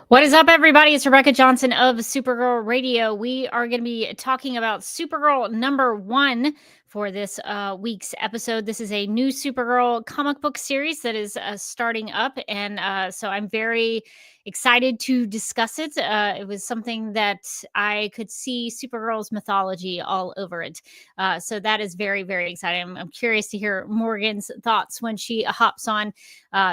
What is up, everybody? It's Rebecca Johnson of Supergirl Radio. We are going to be talking about Supergirl #1 for this week's episode. This is a new Supergirl comic book series that is starting up, and so I'm very excited to discuss it. It was something that I could see Supergirl's mythology all over it. So that is very, very exciting. I'm curious to hear Morgan's thoughts when she hops on.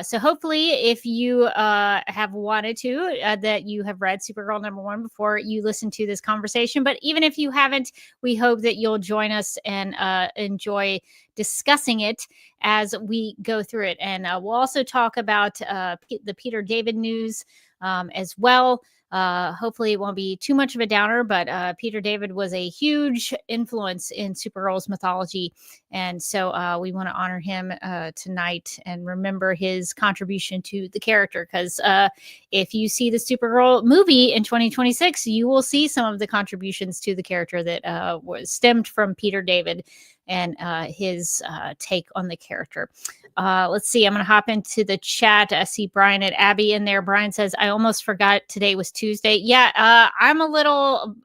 So hopefully, if you have wanted to, that you have read Supergirl #1 before you listen to this conversation. But even if you haven't, we hope that you'll join us and enjoy discussing it as we go through it. And we'll also talk about the Peter David news as well. Hopefully it won't be too much of a downer, but Peter David was a huge influence in Supergirl's mythology. And so we want to honor him tonight and remember his contribution to the character. Because if you see the Supergirl movie in 2026, you will see some of the contributions to the character that was stemmed from Peter David and his take on the character. Let's see. I'm going to hop into the chat. I see Brian and Abby in there. Brian says, I almost forgot today was Tuesday. Yeah, I'm a little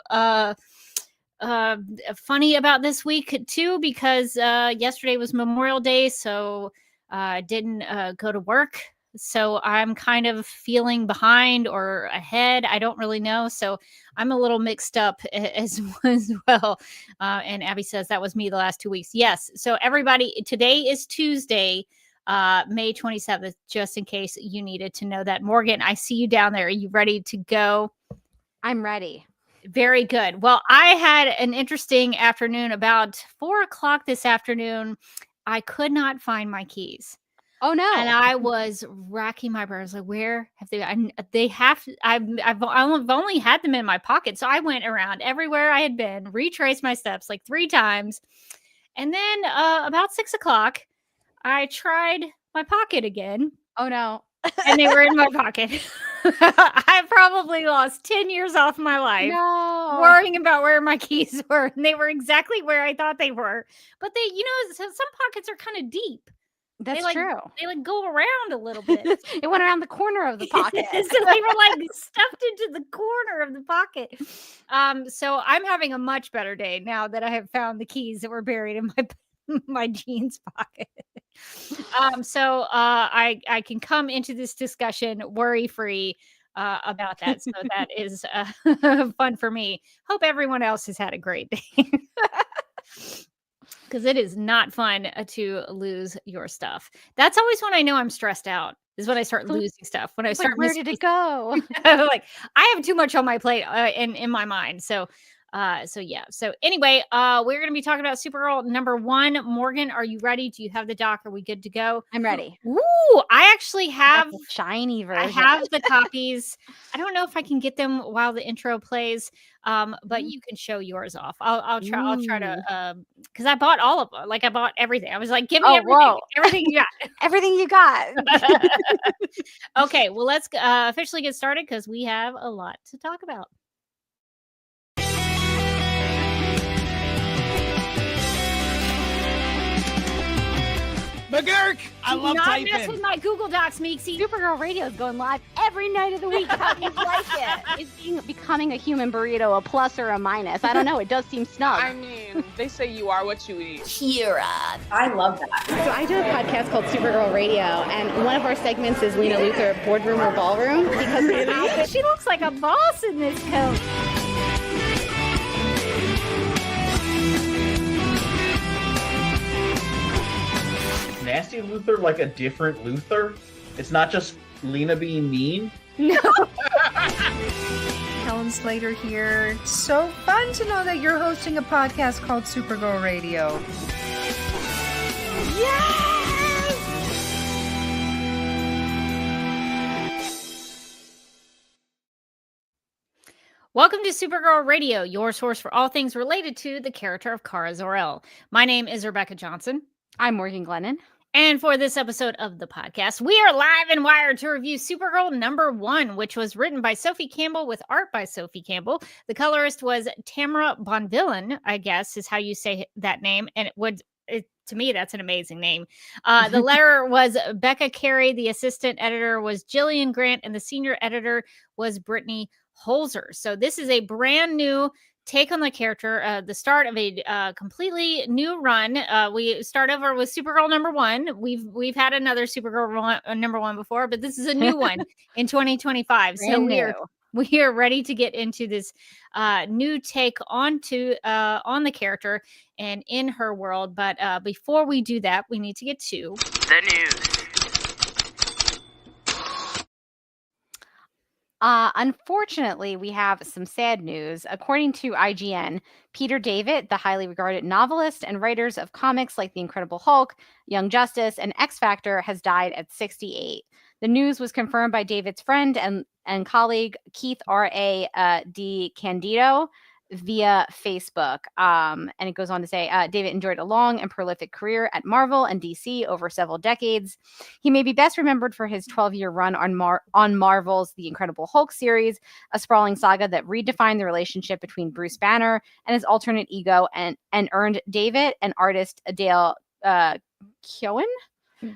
funny about this week, too, because yesterday was Memorial Day, so I didn't go to work. So I'm kind of feeling behind or ahead. I don't really know. So I'm a little mixed up as well. And Abby says that was me the last 2 weeks. Yes. So everybody, today is Tuesday. May 27th, just in case you needed to know that. Morgan, I see you down there. Are you ready to go? I'm ready. Very good. Well, I had an interesting afternoon. About 4:00 this afternoon, I could not find my keys. Oh no! And I was racking my brains, like, where have they? They have. I've only had them in my pocket, so I went around everywhere I had been, retraced my steps like 3 times, and then about 6:00, I tried my pocket again. Oh no! And they were in my pocket. I probably lost 10 years off my life worrying about where my keys were, and they were exactly where I thought they were. But they, some pockets are kind of deep. That's true. They go around a little bit. It went around the corner of the pocket. So they were stuffed into the corner of the pocket. So I'm having a much better day now that I have found the keys that were buried in my jeans pocket. So I can come into this discussion worry-free about that. So that is fun for me. Hope everyone else has had a great day. Because it is not fun to lose your stuff. That's always when I know I'm stressed out, is when I start losing stuff. When I start where did it go? I have too much on my plate in my mind. So yeah. So anyway, we're going to be talking about Supergirl number 1. Morgan, are you ready? Do you have the doc? Are we good to go? I'm ready. Ooh, I actually have the shiny version. I have the copies. I don't know if I can get them while the intro plays, but you can show yours off. I'll try. I'll try to because I bought all of them. I bought everything. I was like, give me everything. Whoa. Everything you got. Everything you got. Okay, well, let's officially get started because we have a lot to talk about. McGurk! I love typing. Not mess with my Google Docs, Meeksy. Supergirl Radio is going live every night of the week. How do you like it? Is becoming a human burrito a plus or a minus? I don't know. It does seem snug. I mean, they say you are what you eat. Kira. I love that. So I do a podcast called Supergirl Radio, and one of our segments is Lena Luthor Boardroom or Ballroom. Because she looks like a boss in this coat. Nasty Luthor like a different Luthor? It's not just Lena being mean? No. Helen Slater here. So fun to know that you're hosting a podcast called Supergirl Radio. Yes! Welcome to Supergirl Radio, your source for all things related to the character of Kara Zor-El. My name is Rebecca Johnson. I'm Morgan Glennon. And for this episode of the podcast, we are live and wired to review Supergirl number 1, which was written by Sophie Campbell with art by Sophie Campbell. The colorist was Tamara Bonvillain, I guess is how you say that name. And to me, that's an amazing name. The letterer was Becca Carey. The assistant editor was Jillian Grant. And the senior editor was Brittany Holzer. So this is a brand new take on the character, the start of a completely new run. We start over with Supergirl number 1. We've had another Supergirl number 1 before, but this is a new one in 2025. So we are ready to get into this new take on the character and in her world. But before we do that, we need to get to the news. Unfortunately, we have some sad news. According to IGN, Peter David, the highly regarded novelist and writers of comics like The Incredible Hulk, Young Justice, and X-Factor, has died at 68. The news was confirmed by David's friend and colleague Keith R.A. DiCandido via Facebook. And it goes on to say, David enjoyed a long and prolific career at Marvel and DC over several decades. He may be best remembered for his 12-year run on Marvel's The Incredible Hulk series, a sprawling saga that redefined the relationship between Bruce Banner and his alternate ego and earned David and artist Adele Kyoen?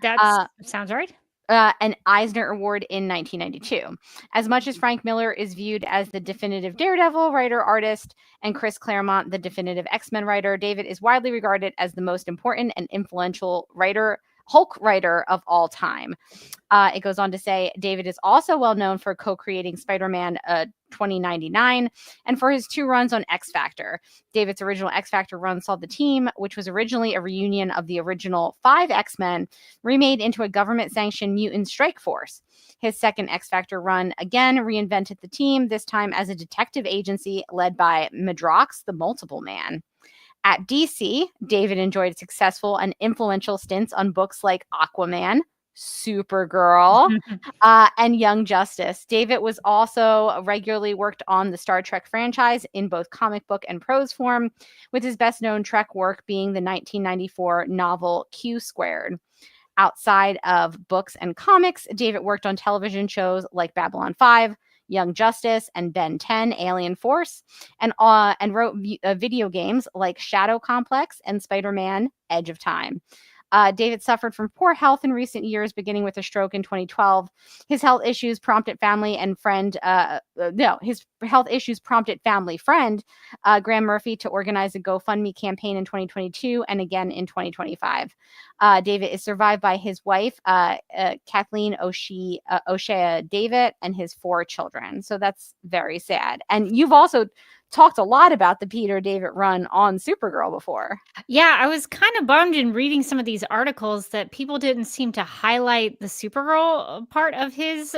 that sounds right. An Eisner Award in 1992. As much as Frank Miller is viewed as the definitive Daredevil writer-artist and Chris Claremont the definitive X-Men writer, David is widely regarded as the most important and influential writer Hulk writer of all time. It goes on to say David is also well known for co-creating Spider-Man 2099 and for his 2 runs on X Factor. David's original X Factor run saw the team, which was originally a reunion of the original 5 X-Men, remade into a government-sanctioned mutant strike force. His second X Factor run again reinvented the team, this time as a detective agency led by Madrox, the Multiple Man. At DC, David enjoyed successful and influential stints on books like Aquaman, Supergirl, and Young Justice. David was also regularly worked on the Star Trek franchise in both comic book and prose form, with his best-known Trek work being the 1994 novel Q Squared. Outside of books and comics, David worked on television shows like Babylon 5, Young Justice, and Ben 10, Alien Force, and wrote video games like Shadow Complex and Spider-Man Edge of Time. David suffered from poor health in recent years, beginning with a stroke in 2012. His health issues prompted family friend Graham Murphy to organize a GoFundMe campaign in 2022 and again in 2025. David is survived by his wife, Kathleen O'Shea David, and his 4 children. So that's very sad. And you've also talked a lot about the Peter David run on Supergirl before. Yeah, I was kind of bummed in reading some of these articles that people didn't seem to highlight the Supergirl part of his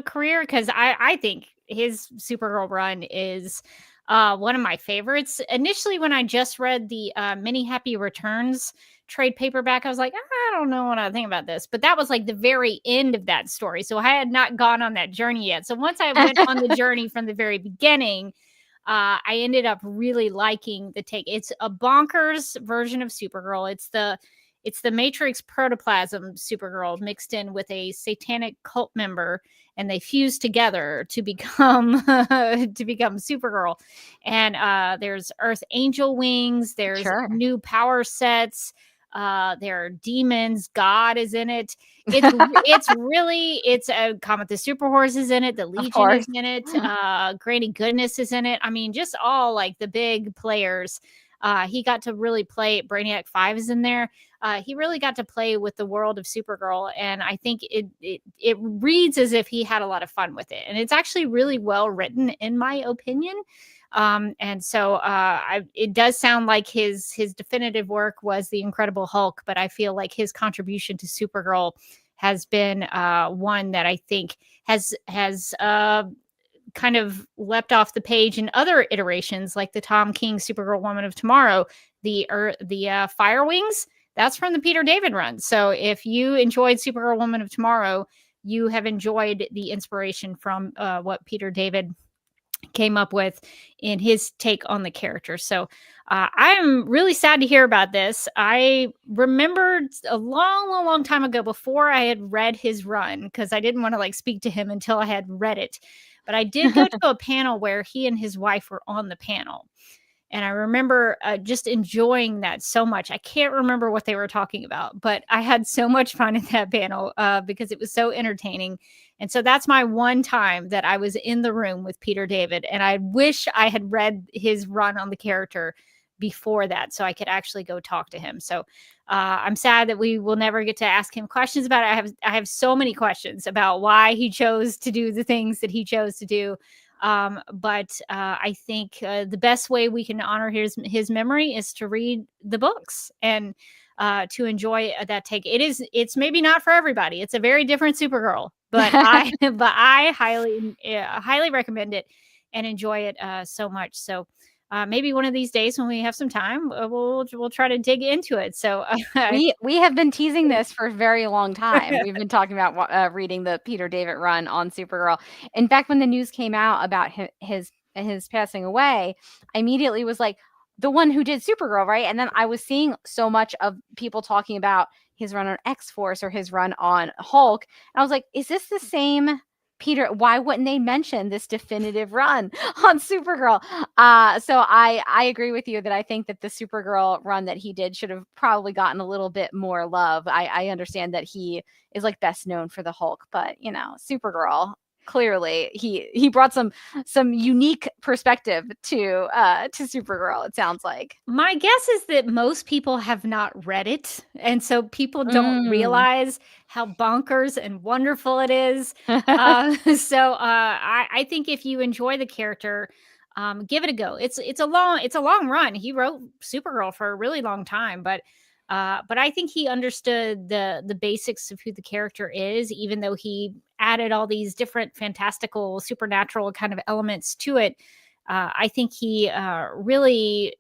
career, because I think his Supergirl run is one of my favorites. Initially, when I just read the Many Happy Returns trade paperback, I was like, I don't know what I think about this. But that was like the very end of that story. So I had not gone on that journey yet. So once I went on the journey from the very beginning, I ended up really liking the take. It's a bonkers version of Supergirl. It's the Matrix protoplasm Supergirl mixed in with a satanic cult member, and they fuse together to become Supergirl. And there's Earth Angel wings. There's new power sets. There are demons. God is in it. It's a Comet the Superhorse is in it. The Legion is in it. Granny Goodness is in it. I mean, just all like the big players. He got to really play. Brainiac 5 is in there. He really got to play with the world of Supergirl, and I think it reads as if he had a lot of fun with it, and it's actually really well written, in my opinion. And so it does sound like his definitive work was The Incredible Hulk, but I feel like his contribution to Supergirl has been one that I think has kind of leapt off the page in other iterations, like the Tom King Supergirl Woman of Tomorrow, the Fire Wings. That's from the Peter David run. So if you enjoyed Supergirl Woman of Tomorrow, you have enjoyed the inspiration from what Peter David came up with in his take on the character. So I'm really sad to hear about this. I remembered a long time ago, before I had read his run, because I didn't want to speak to him until I had read it. But I did go to a panel where he and his wife were on the panel. And I remember just enjoying that so much. I can't remember what they were talking about, but I had so much fun at that panel because it was so entertaining. And so that's my one time that I was in the room with Peter David. And I wish I had read his run on the character before that, so I could actually go talk to him. So I'm sad that we will never get to ask him questions about it. I have so many questions about why he chose to do the things that he chose to do. But I think the best way we can honor his memory is to read the books and to enjoy that take. It's maybe not for everybody. It's a very different Supergirl, but I highly recommend it and enjoy it so much. So maybe one of these days when we have some time, we'll try to dig into it. So we have been teasing this for a very long time. We've been talking about reading the Peter David run on Supergirl. In fact, when the news came out about his passing away, I immediately was like, the one who did Supergirl, right? And then I was seeing so much of people talking about his run on X-Force or his run on Hulk, and I was like, is this the same Peter? Why wouldn't they mention this definitive run on Supergirl? So I agree with you that I think that the Supergirl run that he did should have probably gotten a little bit more love. I understand that he is best known for the Hulk, but Supergirl, clearly he brought some unique perspective to Supergirl, it sounds like. My guess is that most people have not read it, and so people don't realize how bonkers and wonderful it is. I think if you enjoy the character, give it a go. It's a long run. He wrote Supergirl for a really long time, but I think he understood the basics of who the character is, even though he added all these different fantastical, supernatural kind of elements to it. I think he really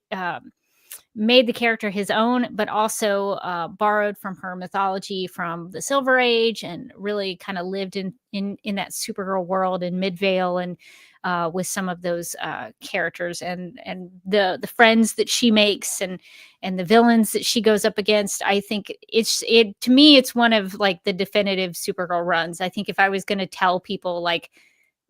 made the character his own, but also borrowed from her mythology from the Silver Age, and really kind of lived in that Supergirl world in Midvale, and with some of those characters and the friends that she makes, and the villains that she goes up against. I think to me it's one of like the definitive Supergirl runs. I think if I was going to tell people like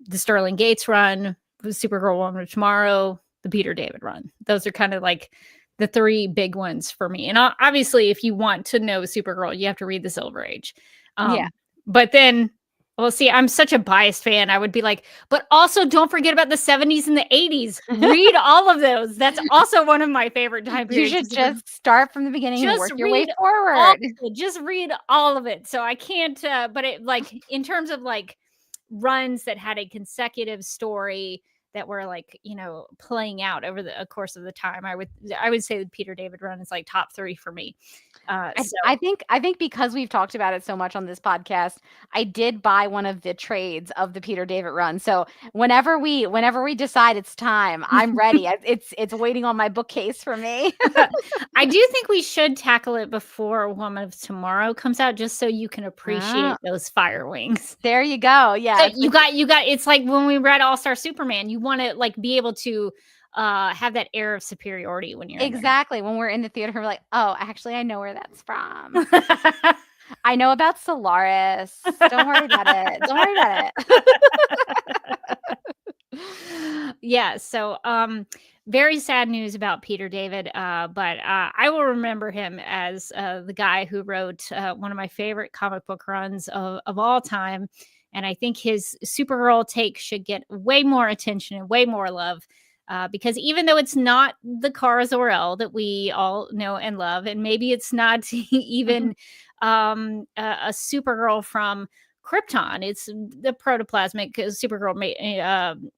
the Sterling Gates run, the Supergirl One of Tomorrow, the Peter David run, those are kind of like the three big ones for me. And obviously, if you want to know Supergirl, you have to read the Silver Age. But then, well, see, I'm such a biased fan. I would be like, but also don't forget about the 70s and the 80s. Read all of those. That's also one of my favorite time periods. You should just start from the beginning and work your way forward. Just read all of it. So I can't, but it like in terms of like runs that had a consecutive story that were like, playing out over the course of the time, I would say the Peter David run is like top 3 for me. I think because we've talked about it so much on this podcast, I did buy one of the trades of the Peter David run. So whenever we decide it's time, I'm ready. It's waiting on my bookcase for me. I do think we should tackle it before Woman of Tomorrow comes out, just so you can appreciate those fire wings. There you go. Yeah. So you got. It's like when we read All-Star Superman. You want to like be able to have that air of superiority when you're exactly when we're in the theater. We're like, oh, actually, I know where that's from. I know about Solaris. Don't worry about it. Yeah. So, very sad news about Peter David. But I will remember him as the guy who wrote one of my favorite comic book runs of all time. And I think his Supergirl take should get way more attention and way more love. Because even though it's not the Kara Zor-El that we all know and love, and maybe it's not even a Supergirl from Krypton, it's the protoplasmic Supergirl,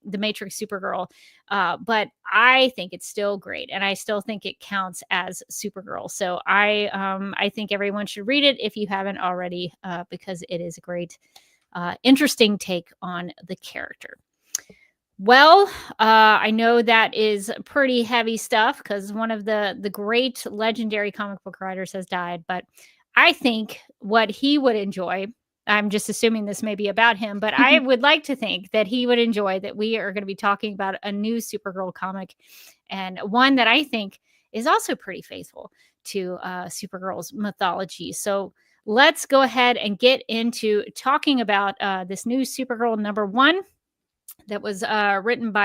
the Matrix Supergirl, but I think it's still great, and I still think it counts as Supergirl. So I think everyone should read it if you haven't already, because it is a great, interesting take on the character. Well, I know that is pretty heavy stuff because one of the great legendary comic book writers has died, but I think what he would enjoy, I'm just assuming this may be about him, but I would like to think that he would enjoy that we are going to be talking about a new Supergirl comic, and one that I think is also pretty faithful to Supergirl's mythology. So let's go ahead and get into talking about this new Supergirl #1. That was written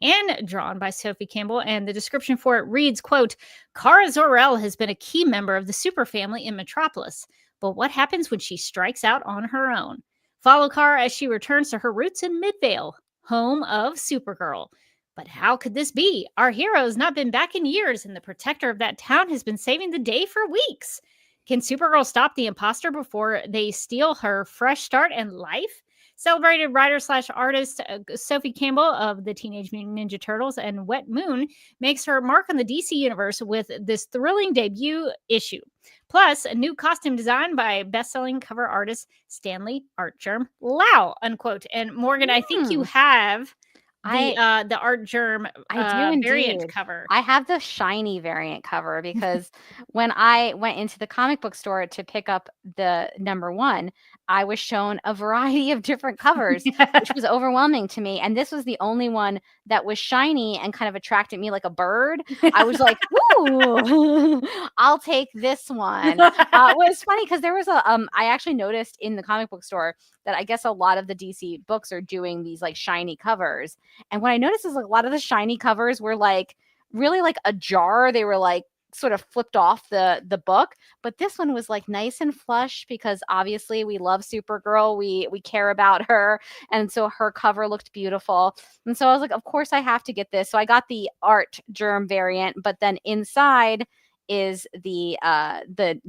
and drawn by Sophie Campbell. And the description for it reads, quote, Kara Zor-El has been a key member of the super family in Metropolis. But what happens when she strikes out on her own? Follow Kara as she returns to her roots in Midvale, home of Supergirl. But how could this be? Our hero has not been back in years, and the protector of that town has been saving the day for weeks. Can Supergirl stop the imposter before they steal her fresh start in life? Celebrated writer/artist Sophie Campbell of the Teenage Mutant Ninja Turtles and Wet Moon makes her mark on the DC universe with this thrilling debut issue. Plus, a new costume design by best-selling cover artist Stanley Artgerm Lau, unquote. And Morgan, I think you have the Artgerm variant cover. I have the shiny variant cover because when I went into the comic book store to pick up the #1, I was shown a variety of different covers, which was overwhelming to me. And this was the only one that was shiny and kind of attracted me like a bird. I was like, ooh, I'll take this one. It was funny because there was I actually noticed in the comic book store that I guess a lot of the DC books are doing these like shiny covers. And what I noticed is like a lot of the shiny covers were like really like a jar. They were like sort of flipped off the book, but this one was like nice and flush because obviously we love Supergirl, we care about her, and so her cover looked beautiful, and so I was like, of course I have to get this. So I got the art germ variant, but then inside is the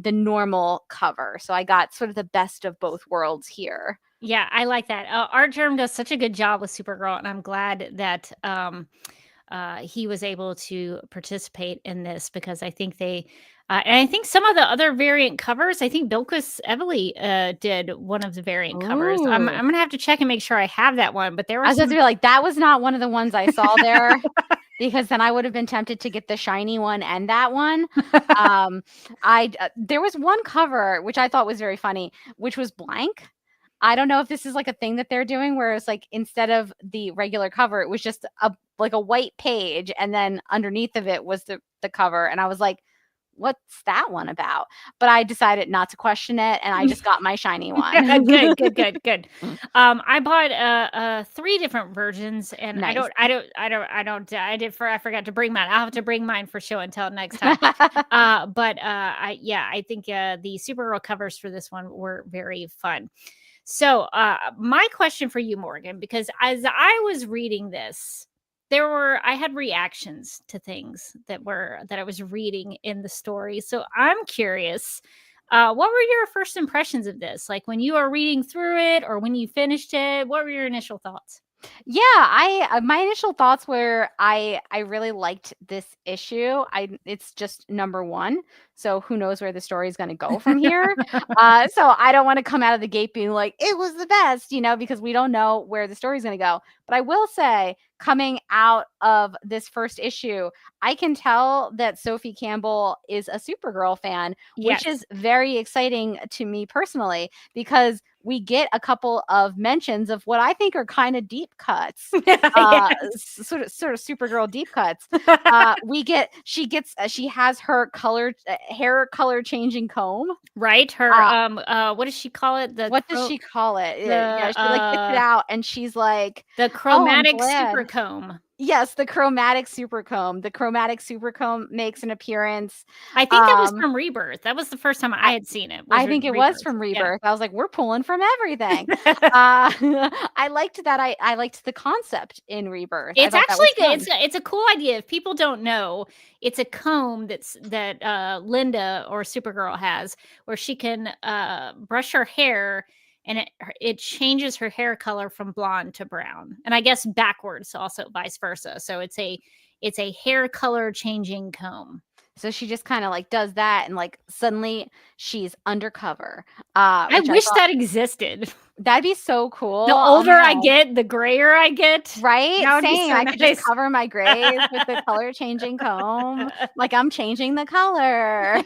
normal cover, so I got sort of the best of both worlds here. Yeah, I like that. Art Germ does such a good job with Supergirl, and I'm glad that he was able to participate in this because I think they, and I think some of the other variant covers, I think Bilquis Evely did one of the variant covers. I'm Ooh. gonna have to check and make sure I have that one. But there I was was just be like, that was not one of the ones I saw there. Because then I would have been tempted to get the shiny one and that one. There was one cover which I thought was very funny, which was blank. I don't know if this is like a thing that they're doing, where it's like instead of the regular cover, it was just a white page, and then underneath of it was the cover, and I was like, what's that one about? But I decided not to question it, and I just got my shiny one. Good. I bought 3 different versions, and Nice. I forgot to bring mine. I'll have to bring mine for show and tell next time. I think the Supergirl covers for this one were very fun. So my question for you, Morgan, because as I was reading this, I had reactions to things that I was reading in the story. So I'm curious, what were your first impressions of this? Like when you were reading through it or when you finished it, what were your initial thoughts? Yeah, my initial thoughts were I really liked this issue. It's just number 1, so who knows where the story is going to go from here. So I don't want to come out of the gate being like it was the best, because we don't know where the story is going to go. But I will say, coming out of this first issue, I can tell that Sophie Campbell is a Supergirl fan, which is very exciting to me personally, because we get a couple of mentions of what I think are kind of deep cuts, sort of Supergirl deep cuts. She has her hair color changing comb, right? Her what does she call it? What does she call it? She gets it out, and she's like the chromatic super comb. Yes, the chromatic super comb. The chromatic super comb makes an appearance. I think that was from Rebirth. That was the first time I had seen it. I think it was from Rebirth. Yeah. I was like, we're pulling from everything. I liked that. I liked the concept in Rebirth. It's actually good. It's a cool idea. If people don't know, it's a comb that Linda or Supergirl has, where she can brush her hair, and it changes her hair color from blonde to brown, and I guess backwards, also vice versa. So it's a hair color changing comb. So she just kind of like does that, and like suddenly she's undercover. I wish that existed. That'd be so cool. The older I get, the grayer I get. Right? Same. So I could just cover my grays with the color changing comb. Like I'm changing the color.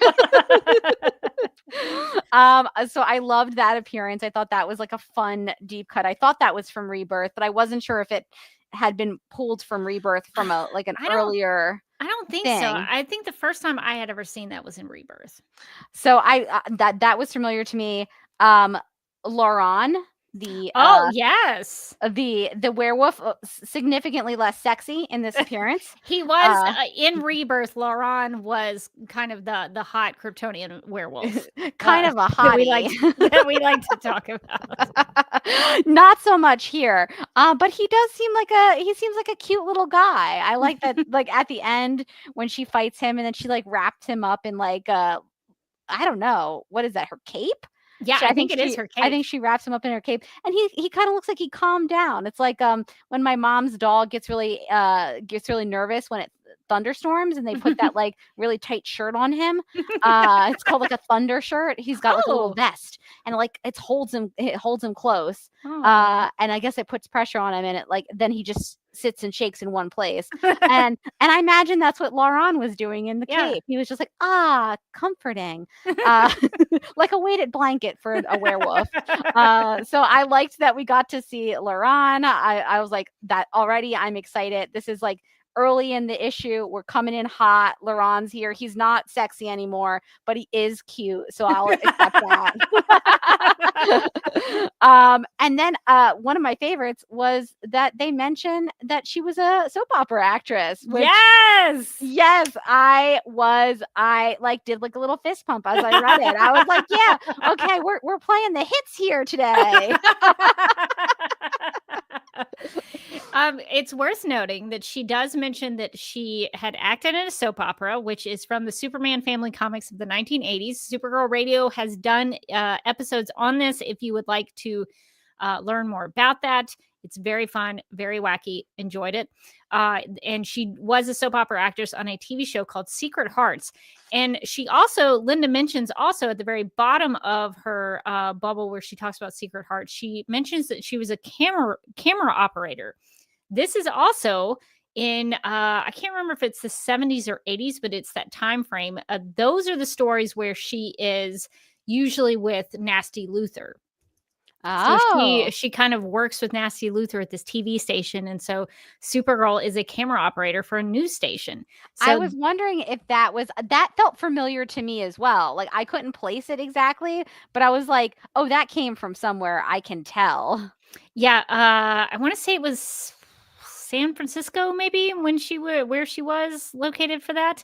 So I loved that appearance. I thought that was like a fun deep cut. I thought that was from Rebirth, but I wasn't sure if it had been pulled from Rebirth from an earlier. I don't think so. I think the first time I had ever seen that was in Rebirth. So that was familiar to me. Lauron, the yes, the werewolf, significantly less sexy in this appearance. He was in Rebirth. Lauron was kind of the hot Kryptonian werewolf, kind of a hottie that we like to talk about. Not so much here, but he seems like a cute little guy. I like that. Like at the end when she fights him, and then she like wrapped him up in like I don't know, what is that? Her cape. Yeah, I think it is her cape. I think she wraps him up in her cape, and he kind of looks like he calmed down. It's like when my mom's dog gets really nervous when it thunderstorms, and they put that like really tight shirt on him. It's called like a thunder shirt. He's got like a little vest, and like it holds him close. And I guess it puts pressure on him, and it like then he just sits and shakes in one place. and I imagine that's what Lauron was doing in the cape. He was just like, comforting, like a weighted blanket for a werewolf. So I liked that we got to see Lauron. I was like, that already. I'm excited. This is like early in the issue. We're coming in hot. Laurent's here. He's not sexy anymore, but he is cute. So I'll accept that. And then one of my favorites was that they mentioned that she was a soap opera actress. Which, yes, I did like a little fist pump as I read it. I was like, yeah, okay, we're playing the hits here today. It's worth noting that she does mention that she had acted in a soap opera, which is from the Superman family comics of the 1980s. Supergirl Radio has done episodes on this if you would like to learn more about that. It's very fun, very wacky. Enjoyed it. And she was a soap opera actress on a TV show called Secret Hearts. And she also, Linda mentions also at the very bottom of her bubble where she talks about Secret Hearts, she mentions that she was a camera operator. This is also in, I can't remember if it's the 70s or 80s, but it's that time frame. Those are the stories where she is usually with Nasty Luther. So she kind of works with Nasty Luther at this TV station. And so Supergirl is a camera operator for a news station. So I was wondering if that felt familiar to me as well. Like I couldn't place it exactly, but I was like, oh, that came from somewhere. I can tell. Yeah. I want to say it was San Francisco, maybe where she was located for that.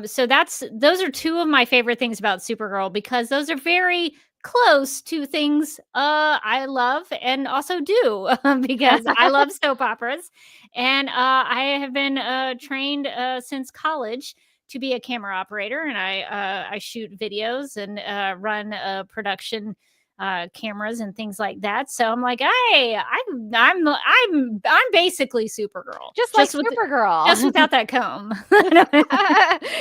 So those are two of my favorite things about Supergirl, because those are very close to things I love and also do because I love soap operas, and I have been trained since college to be a camera operator, and I shoot videos and run production cameras and things like that. So I'm like, hey, I'm basically Supergirl, just like Supergirl, just without that comb.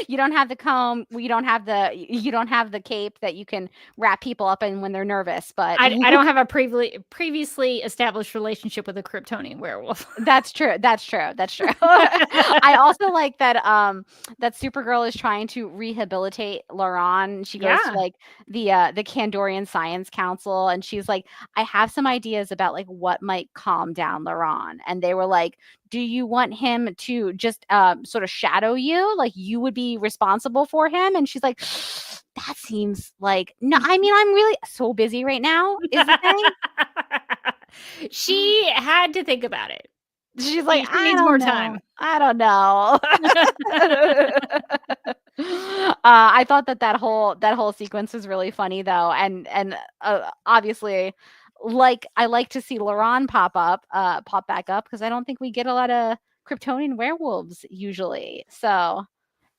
You don't have the comb. You don't have the cape that you can wrap people up in when they're nervous. But I don't have a previously established relationship with a Kryptonian werewolf. That's true. I also like that that Supergirl is trying to rehabilitate Laurent. She goes to like the Kandorian Science Council, and she's like, I have some ideas about like what might calm down Laurent. And they were like, do you want him to just sort of shadow you? Like you would be responsible for him? And she's like, that seems like, no, I mean, I'm really so busy right now is the thing. She had to think about it. She's like, she needs more time. I don't know. I thought that whole sequence was really funny though, and obviously, like I like to see Laurent pop back up, because I don't think we get a lot of Kryptonian werewolves usually. So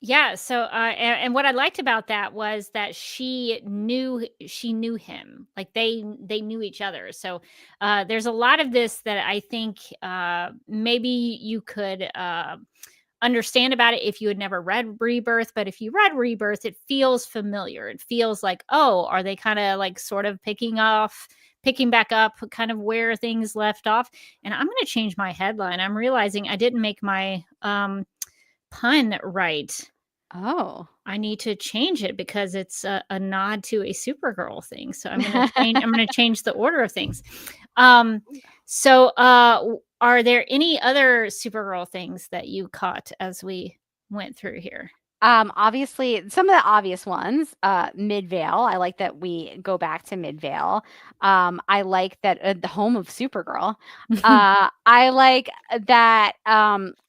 yeah. So and what I liked about that was that she knew him, like they knew each other. So there's a lot of this that I think maybe you could understand about it if you had never read Rebirth. But if you read Rebirth, it feels familiar. It feels like, oh, are they kind of like sort of picking back up kind of where things left off? And I'm going to change my headline. I'm realizing I didn't make my pun right. Oh, I need to change it because it's a nod to a Supergirl thing. So I'm going to change the order of things. So are there any other Supergirl things that you caught as we went through here? Obviously some of the obvious ones, Midvale. I like that we go back to Midvale. I like that the home of Supergirl. I like that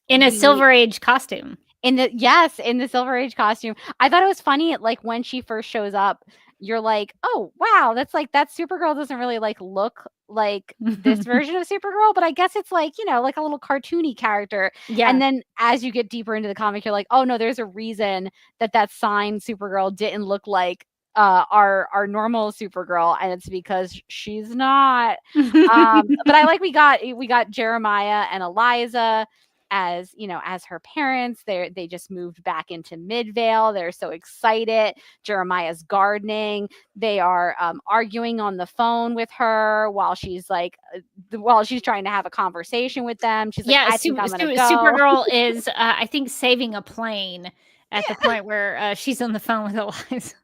in a Silver Age costume. In the Silver Age costume. I thought it was funny, like when she first shows up, you're like, oh wow, that's like that Supergirl doesn't really like look like this version of Supergirl, but I guess it's like, you know, like a little cartoony character. Yeah. And then as you get deeper into the comic, you're like, oh no, there's a reason that signed Supergirl didn't look like our normal Supergirl, and it's because she's not. But I like we got Jeremiah and Eliza as, you know, as her parents. They just moved back into Midvale. They're so excited. Jeremiah's gardening. They are arguing on the phone with her while she's trying to have a conversation with them. She's like, I think I'm gonna go. Supergirl is I think saving a plane at the point where she's on the phone with Eliza.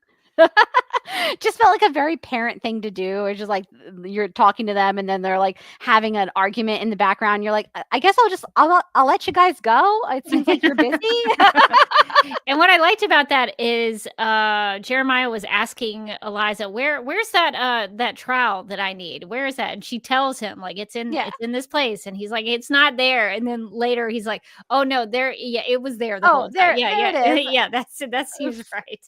Just felt like a very parent thing to do. It's just like you're talking to them and then they're like having an argument in the background. You're like, I guess I'll let you guys go. It seems like you're busy. And what I liked about that is Jeremiah was asking Eliza, where's that trowel that I need? Where is that? And she tells him like it's in this place. And he's like, it's not there. And then later he's like, oh no, there, yeah, it was there the whole time. Yeah, there it is. Yeah, that seems right.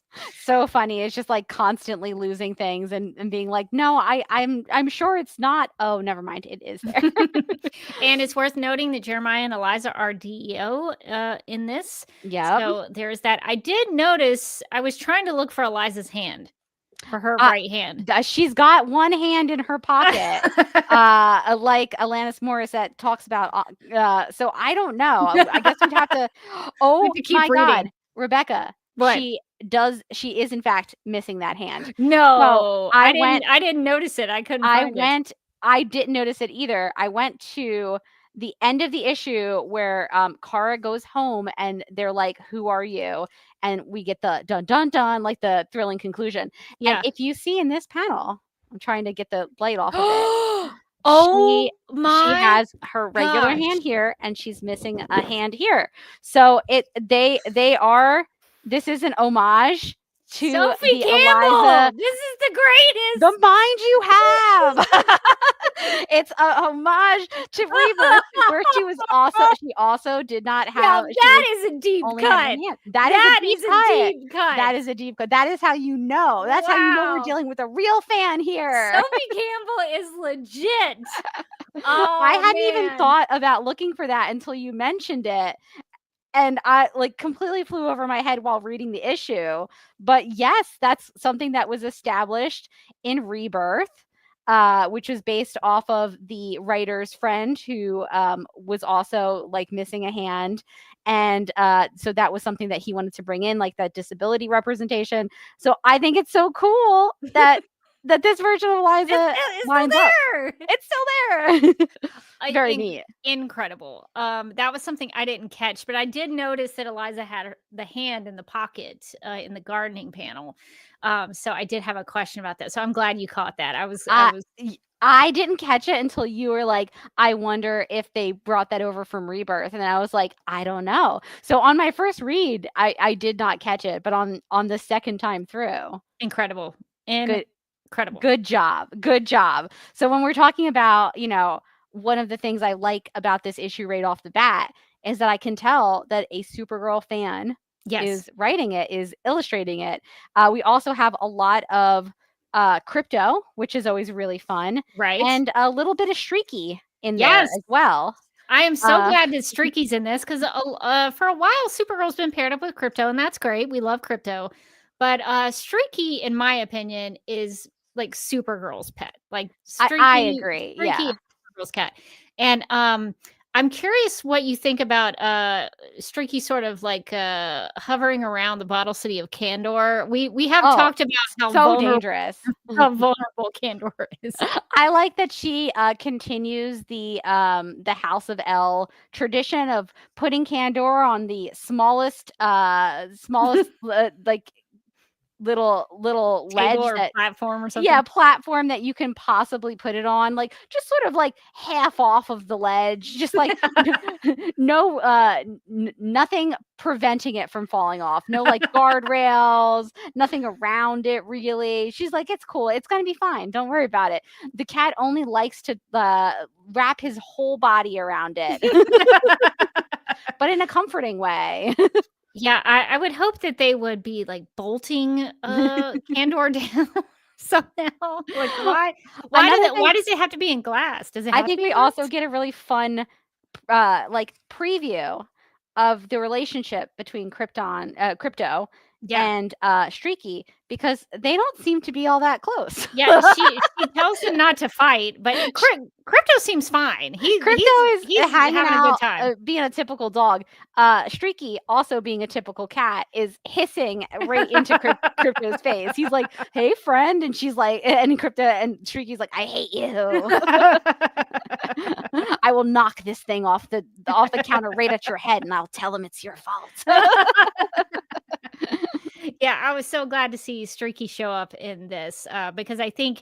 So funny. It's just like constantly losing things and being like, no, I'm sure it's not. Oh, never mind. It is there. And it's worth noting that Jeremiah and Eliza are DEO in this. Yeah. So there's that. I did notice, I was trying to look for Eliza's hand, for her right hand. She's got one hand in her pocket, like Alanis Morissette talks about. So I don't know. I guess we'd have to. Oh my God, Rebecca. What? She is in fact missing that hand. No, I didn't notice it. I couldn't find it. I didn't notice it either. I went to the end of the issue where Kara goes home and they're like, who are you? And we get the dun dun dun, like the thrilling conclusion. Yeah. And if you see in this panel, I'm trying to get the light off of it. She has her regular hand here and she's missing a hand here. So this is an homage to Sophie the Campbell. Eliza. This is the greatest. The mind you have. It's a homage to Rebirth, where she also did not have. That is a deep cut. That is a deep cut. That is a deep cut. That is how you know. That's how you know we're dealing with a real fan here. Sophie Campbell is legit. I hadn't even thought about looking for that until you mentioned it. And I like completely flew over my head while reading the issue. But yes, that's something that was established in Rebirth, which was based off of the writer's friend who was also like missing a hand. And so that was something that he wanted to bring in, like that disability representation. So I think it's so cool that this version of Eliza lines up. It's still there. Very neat. Incredible. That was something I didn't catch, but I did notice that Eliza had the hand in the pocket in the gardening panel. So I did have a question about that. So I'm glad you caught that. I didn't catch it until you were like, I wonder if they brought that over from Rebirth. And I was like, I don't know. So on my first read, I did not catch it, but on the second time through. Incredible. Incredible. Good job. So when we're talking about, one of the things I like about this issue right off the bat is that I can tell that a Supergirl fan is writing it, is illustrating it. We also have a lot of Krypto, which is always really fun. Right. And a little bit of Streaky in there as well. I am so glad that Streaky's in this because for a while, Supergirl's been paired up with Krypto, and that's great. We love Krypto. But Streaky, in my opinion, is like Supergirl's pet. Like Streaky, I agree. Streaky is Supergirl's cat. And I'm curious what you think about Streaky sort of like hovering around the bottle city of Kandor. We have talked about how dangerous, how vulnerable Kandor is. I like that she continues the House of L tradition of putting Kandor on the smallest like little ledge or platform or something. Yeah, platform that you can possibly put it on, like just sort of like half off of the ledge, just like nothing preventing it from falling off. No like guardrails, nothing around it really. She's like, it's cool. It's going to be fine. Don't worry about it. The cat only likes to wrap his whole body around it, but in a comforting way. Yeah, I would hope that they would be like bolting Kandor down somehow. Like why does it have to be in glass? Does it have I think to be we also get a really fun like preview of the relationship between Krypto and Streaky, because they don't seem to be all that close. Yeah, she tells him not to fight, but Krypto seems fine. He's hanging having out, a good time. Being a typical dog. Streaky, also being a typical cat, is hissing right into Krypto's face. He's like, "Hey, friend," and she's like, and Streaky's like, "I hate you. I will knock this thing off the counter right at your head, and I'll tell him it's your fault." Yeah, I was so glad to see Streaky show up in this because I think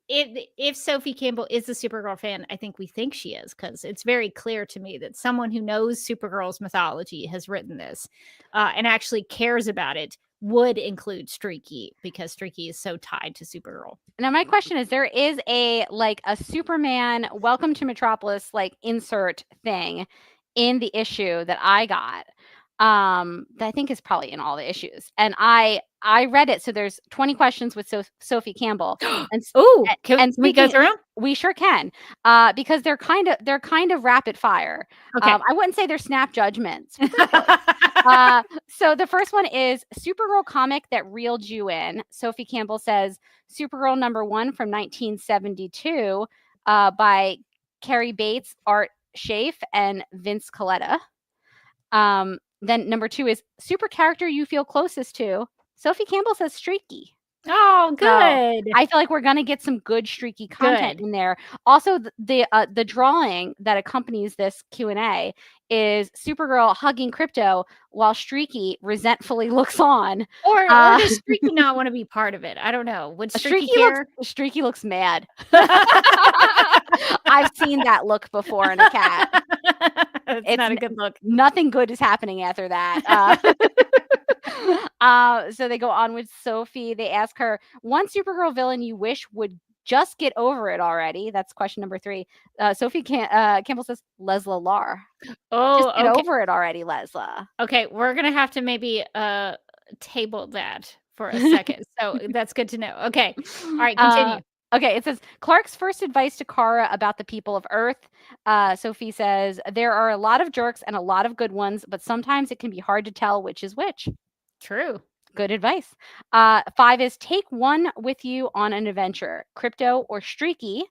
if Sophie Campbell is a Supergirl fan, I think we think she is, because it's very clear to me that someone who knows Supergirl's mythology has written this and actually cares about it would include Streaky, because Streaky is so tied to Supergirl. Now, my question is, there is a Superman Welcome to Metropolis insert thing in the issue that I got that I think is probably in all the issues, and I read it. So there's 20 questions with Sophie Campbell. Can we go through them? We sure can, because they're kind of rapid fire. Okay. I wouldn't say they're snap judgments. So the first one is Supergirl comic that reeled you in. Sophie Campbell says Supergirl #1 from 1972 by Carrie Bates, Art Schaaf, and Vince Coletta. Then #2 is super character you feel closest to. Sophie Campbell says Streaky. Oh, good. So I feel like we're gonna get some good Streaky content in there. Also, the drawing that accompanies this Q&A is Supergirl hugging Krypto while Streaky resentfully looks on. Or does Streaky not want to be part of it? I don't know. Would Streaky care? Streaky looks mad. I've seen that look before in a cat. It's not a good look. Nothing good is happening after that. So they go on with Sophie. They ask her, one Supergirl villain you wish would just get over it already. That's question #3. Sophie Campbell says Lesla Lar. Oh, just get over it already, Lesla. Okay, we're gonna have to maybe table that for a second. So that's good to know. Okay, all right, continue. Okay, it says Clark's first advice to Kara about the people of Earth. Sophie says there are a lot of jerks and a lot of good ones, but sometimes it can be hard to tell which is which. True. Good advice. 5 is take one with you on an adventure, Krypto or Streaky.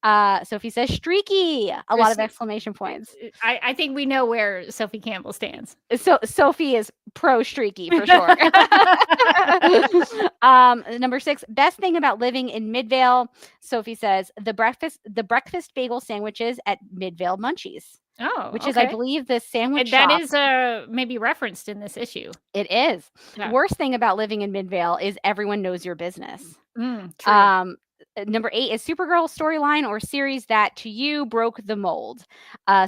Sophie says Streaky. A lot of exclamation points. I think we know where Sophie Campbell stands. So Sophie is pro Streaky for sure. #6, best thing about living in Midvale. Sophie says the breakfast bagel sandwiches at Midvale Munchies. Oh, which is, I believe, the sandwich shop. That is maybe referenced in this issue. It is. Yeah. Worst thing about living in Midvale is everyone knows your business. True. #8 is Supergirl storyline or series that to you broke the mold.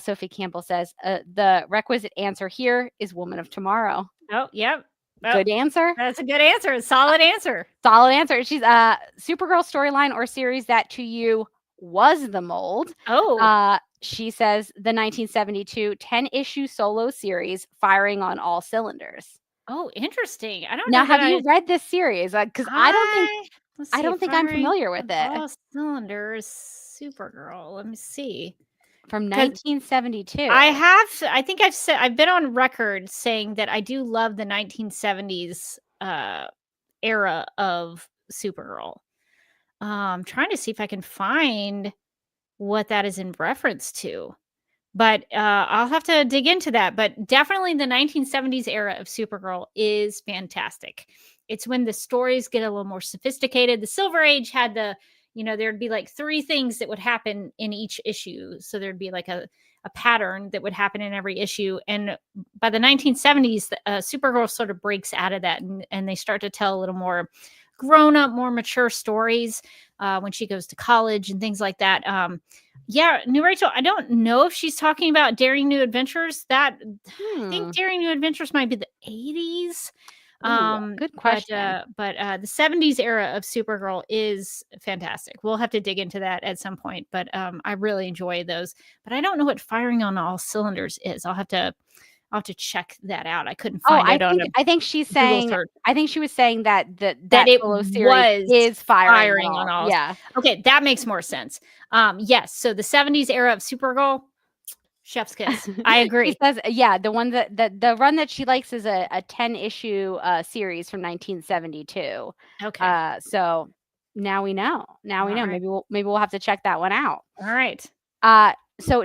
Sophie Campbell says the requisite answer here is Woman of Tomorrow. Oh, yep. Oh, good answer. That's a good answer. A solid answer. Solid answer. She's Supergirl storyline or series that to you was the mold. Oh. She says the 1972 10-issue solo series firing on all cylinders. Oh, interesting. I don't know. Now, have you read this series? Because I don't think I'm familiar with it. All cylinders, Supergirl. Let me see. From 1972. I've been on record saying that I do love the 1970s era of Supergirl. I'm trying to see if I can find what that is in reference to, but I'll have to dig into that. But definitely the 1970s era of Supergirl is fantastic. It's when the stories get a little more sophisticated. The Silver Age had there'd be like 3 things that would happen in each issue. So there'd be like a pattern that would happen in every issue. And by the 1970s, Supergirl sort of breaks out of that and they start to tell a little more grown up, more mature stories when she goes to college and things like that. New Rachel, I don't know if she's talking about Daring New Adventures. I think Daring New Adventures might be the 80s. Good question. But the 70s era of Supergirl is fantastic. We'll have to dig into that at some point, but I really enjoy those. But I don't know what firing on all cylinders is. I'll have to check that out. I couldn't find it I think she's saying search. I think she was saying that it is firing on all. Yeah. Okay, that makes more sense. Yes. So the 70s era of Supergirl, chef's kiss. I agree. She says, the one the run that she likes is a 10-issue series from 1972. Okay. So now we know. Now we know. Right. Maybe we'll have to check that one out. All right. So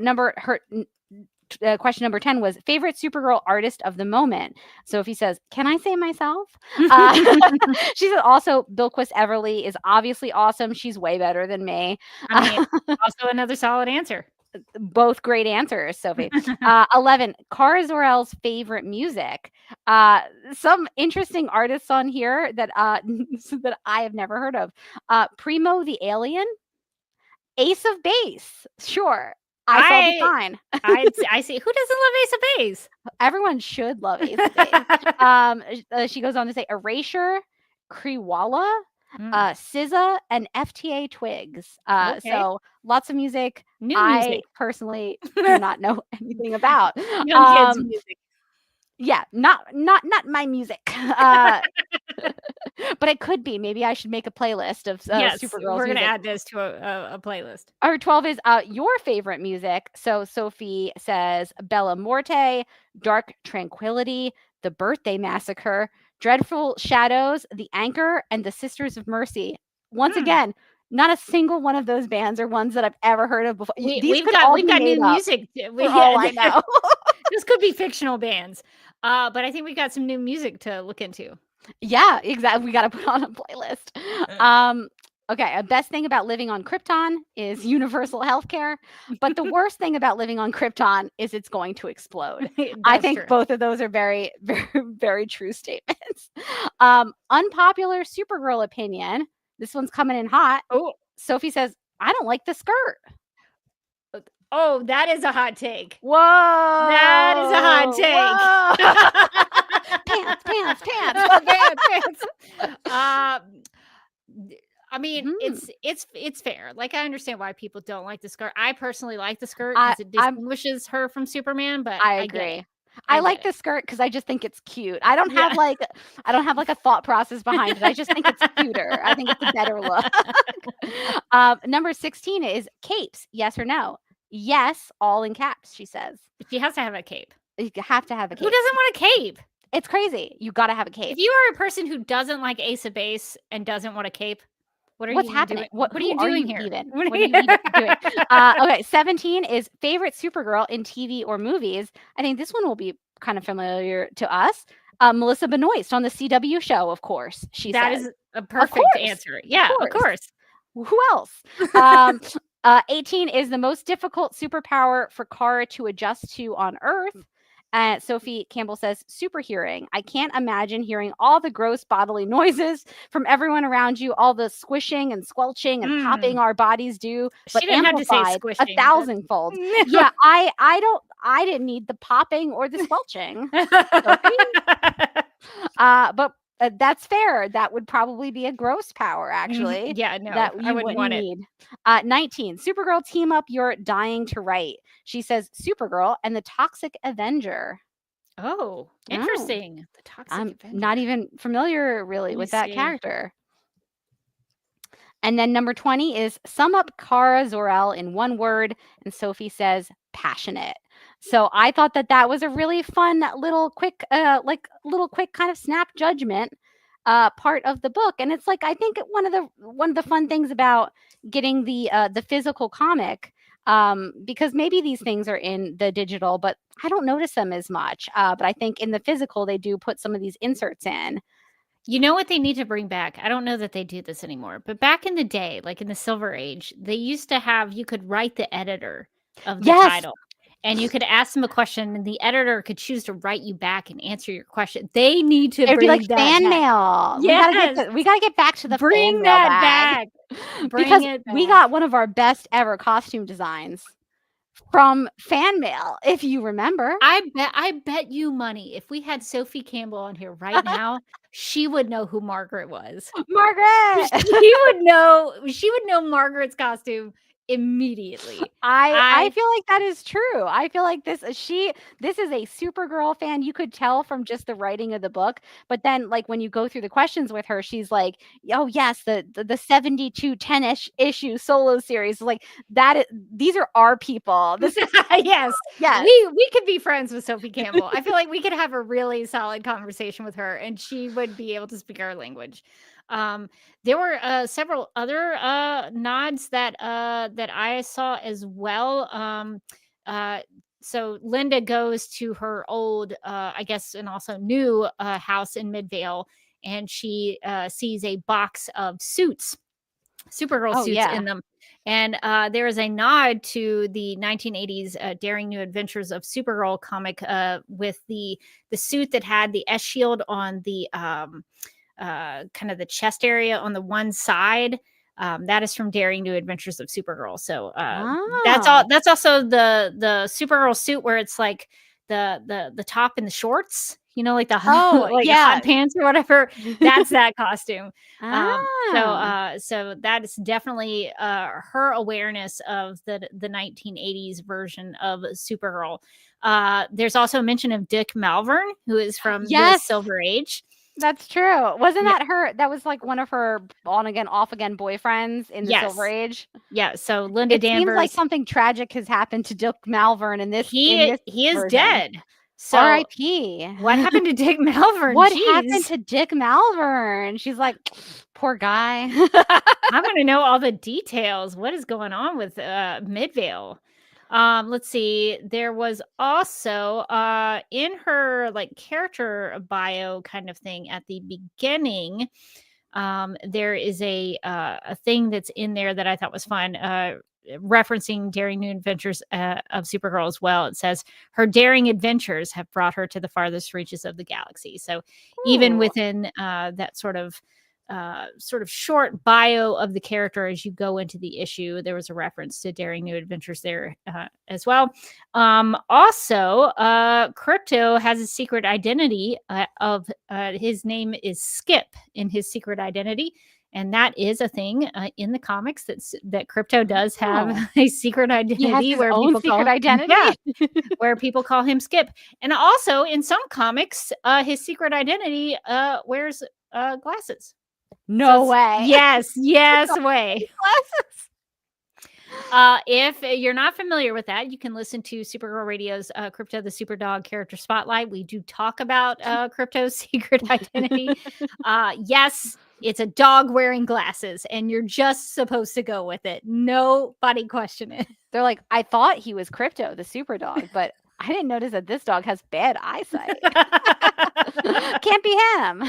question #10 was favorite Supergirl artist of the moment. Sophie says, can I say myself? She said also Bilquis Everly is obviously awesome. She's way better than me. I mean, also another solid answer. Both great answers, Sophie. 11, Cara Zor-El's favorite music. Some interesting artists on here that that I have never heard of. Primo the Alien, Ace of Base. Sure, I saw the sign. I see. Who doesn't love Ace of Base? Everyone should love Ace of Base. She goes on to say Erasure, Kriwala, SZA, and FTA Twigs. Okay. So lots of music. New I music. personally do not know anything about. Young kids' music. Yeah, not my music. But it could be. Maybe I should make a playlist of Yes, Supergirl's we're going to music. add this to a playlist. Or 12 is your favorite music. So Sophie says Bella Morte, Dark Tranquility, The Birthday Massacre, Dreadful Shadows, The Anchor, and The Sisters of Mercy. Once again, not a single one of those bands are ones that I've ever heard of before. We've got new music. All I know. This could be fictional bands, but I think we got some new music to look into. Yeah, exactly. We got to put on a playlist. Okay, a best thing about living on Krypton is universal healthcare, but the worst thing about living on Krypton is it's going to explode. I think both of those are very, very, very true statements. Unpopular Supergirl opinion. This one's coming in hot. Oh, Sophie says, I don't like the skirt. Oh, that is a hot take. Whoa. That is a hot take. Pants. I mean, it's fair. Like, I understand why people don't like the skirt. I personally like the skirt because it distinguishes her from Superman, but I agree. I like the skirt because I just think it's cute. I don't have like a thought process behind it. I just think it's cuter. I think it's a better look. Number 16 is capes. Yes or no? Yes, all in caps, she says. She has to have a cape. You have to have a cape. Who doesn't want a cape? It's crazy. You got to have a cape. If you are a person who doesn't like Ace of Base and doesn't want a cape, what's happening? What are you doing here? What are you even doing? Okay, 17 is favorite Supergirl in TV or movies. I think this one will be kind of familiar to us. Melissa Benoist on the CW show, of course. That is a perfect answer. Yeah, of course. Who else? 18 is the most difficult superpower for Kara to adjust to on Earth. Sophie Campbell says, super hearing. I can't imagine hearing all the gross bodily noises from everyone around you, all the squishing and squelching and popping our bodies do, but she didn't have to say amplified squishing, 1,000-fold. Yeah, I didn't need the popping or the squelching. But that's fair. That would probably be a gross power, actually. Yeah, no, that I wouldn't want need. 19, Supergirl team up you're dying to write. She says Supergirl and the Toxic Avenger. Oh, interesting. The Toxic I'm Avenger. not even familiar really with that character. And then number 20 is sum up Kara Zor-El in one word. And Sophie says passionate. So I thought that was a really fun little quick kind of snap judgment part of the book. And it's like, I think one of the fun things about getting the physical comic, because maybe these things are in the digital, but I don't notice them as much. But I think in the physical, they do put some of these inserts in. You know what they need to bring back? I don't know that they do this anymore, but back in the day, like in the Silver Age, they used to have, you could write the editor of the title. And you could ask them a question, and the editor could choose to write you back and answer your question. They need to bring like that fan back. mail. Yes. We gotta get back to the bring fan that mail back. Bring because it back. We got one of our best ever costume designs from fan mail, if you remember. I bet you money if we had Sophie Campbell on here right now, she would know who Margaret was. Margaret. She would know Margaret's costume immediately. I feel like that is true. I feel like this is a Supergirl fan. You could tell from just the writing of the book, but then like when you go through the questions with her, she's like, oh yes, the 72 10-ish issue solo series, like these are our people. This is yes. We could be friends with Sophie Campbell. I feel like we could have a really solid conversation with her and she would be able to speak our language. There were several other nods that I saw as well. So Linda goes to her old, I guess, and also new house in Midvale, and she sees a box of suits, Supergirl suits in them. And there is a nod to the 1980s Daring New Adventures of Supergirl comic with the suit that had the S shield on the kind of the chest area on the one side. That is from Daring New Adventures of Supergirl. So that's all. That's also the Supergirl suit where it's like the top and the shorts. You know, like the hot pants or whatever. That's that costume. So that is definitely her awareness of the 1980s version of Supergirl. There's also a mention of Dick Malvern, who is from the Silver Age. That's true. Wasn't that her? That was like one of her on again, off again boyfriends in the Silver Age. Yeah. So Linda Danvers. Seems like something tragic has happened to Dick Malvern in this. He is dead. So R.I.P. What happened to Dick Malvern? What happened to Dick Malvern? She's like, poor guy. I'm going to know all the details. What is going on with Midvale? Let's see. There was also in her like character bio kind of thing at the beginning. There is a thing that's in there that I thought was fun. Referencing Daring New Adventures of Supergirl as well. It says her daring adventures have brought her to the farthest reaches of the galaxy. So even within that sort of short bio of the character as you go into the issue, there was a reference to Daring New Adventures there as well. Also, Krypto has a secret identity of his name is Skip in his secret identity. And that is a thing in the comics that Krypto does have a secret identity where people where people call him Skip. And also in some comics, his secret identity wears glasses. Way. Yes, way. Glasses. If you're not familiar with that, you can listen to Supergirl Radio's Krypto the Superdog Character Spotlight. We do talk about Krypto's secret identity. Yes, it's a dog wearing glasses, and you're just supposed to go with it. Nobody question it. They're like, I thought he was Krypto the Superdog, but I didn't notice that this dog has bad eyesight. Can't be him.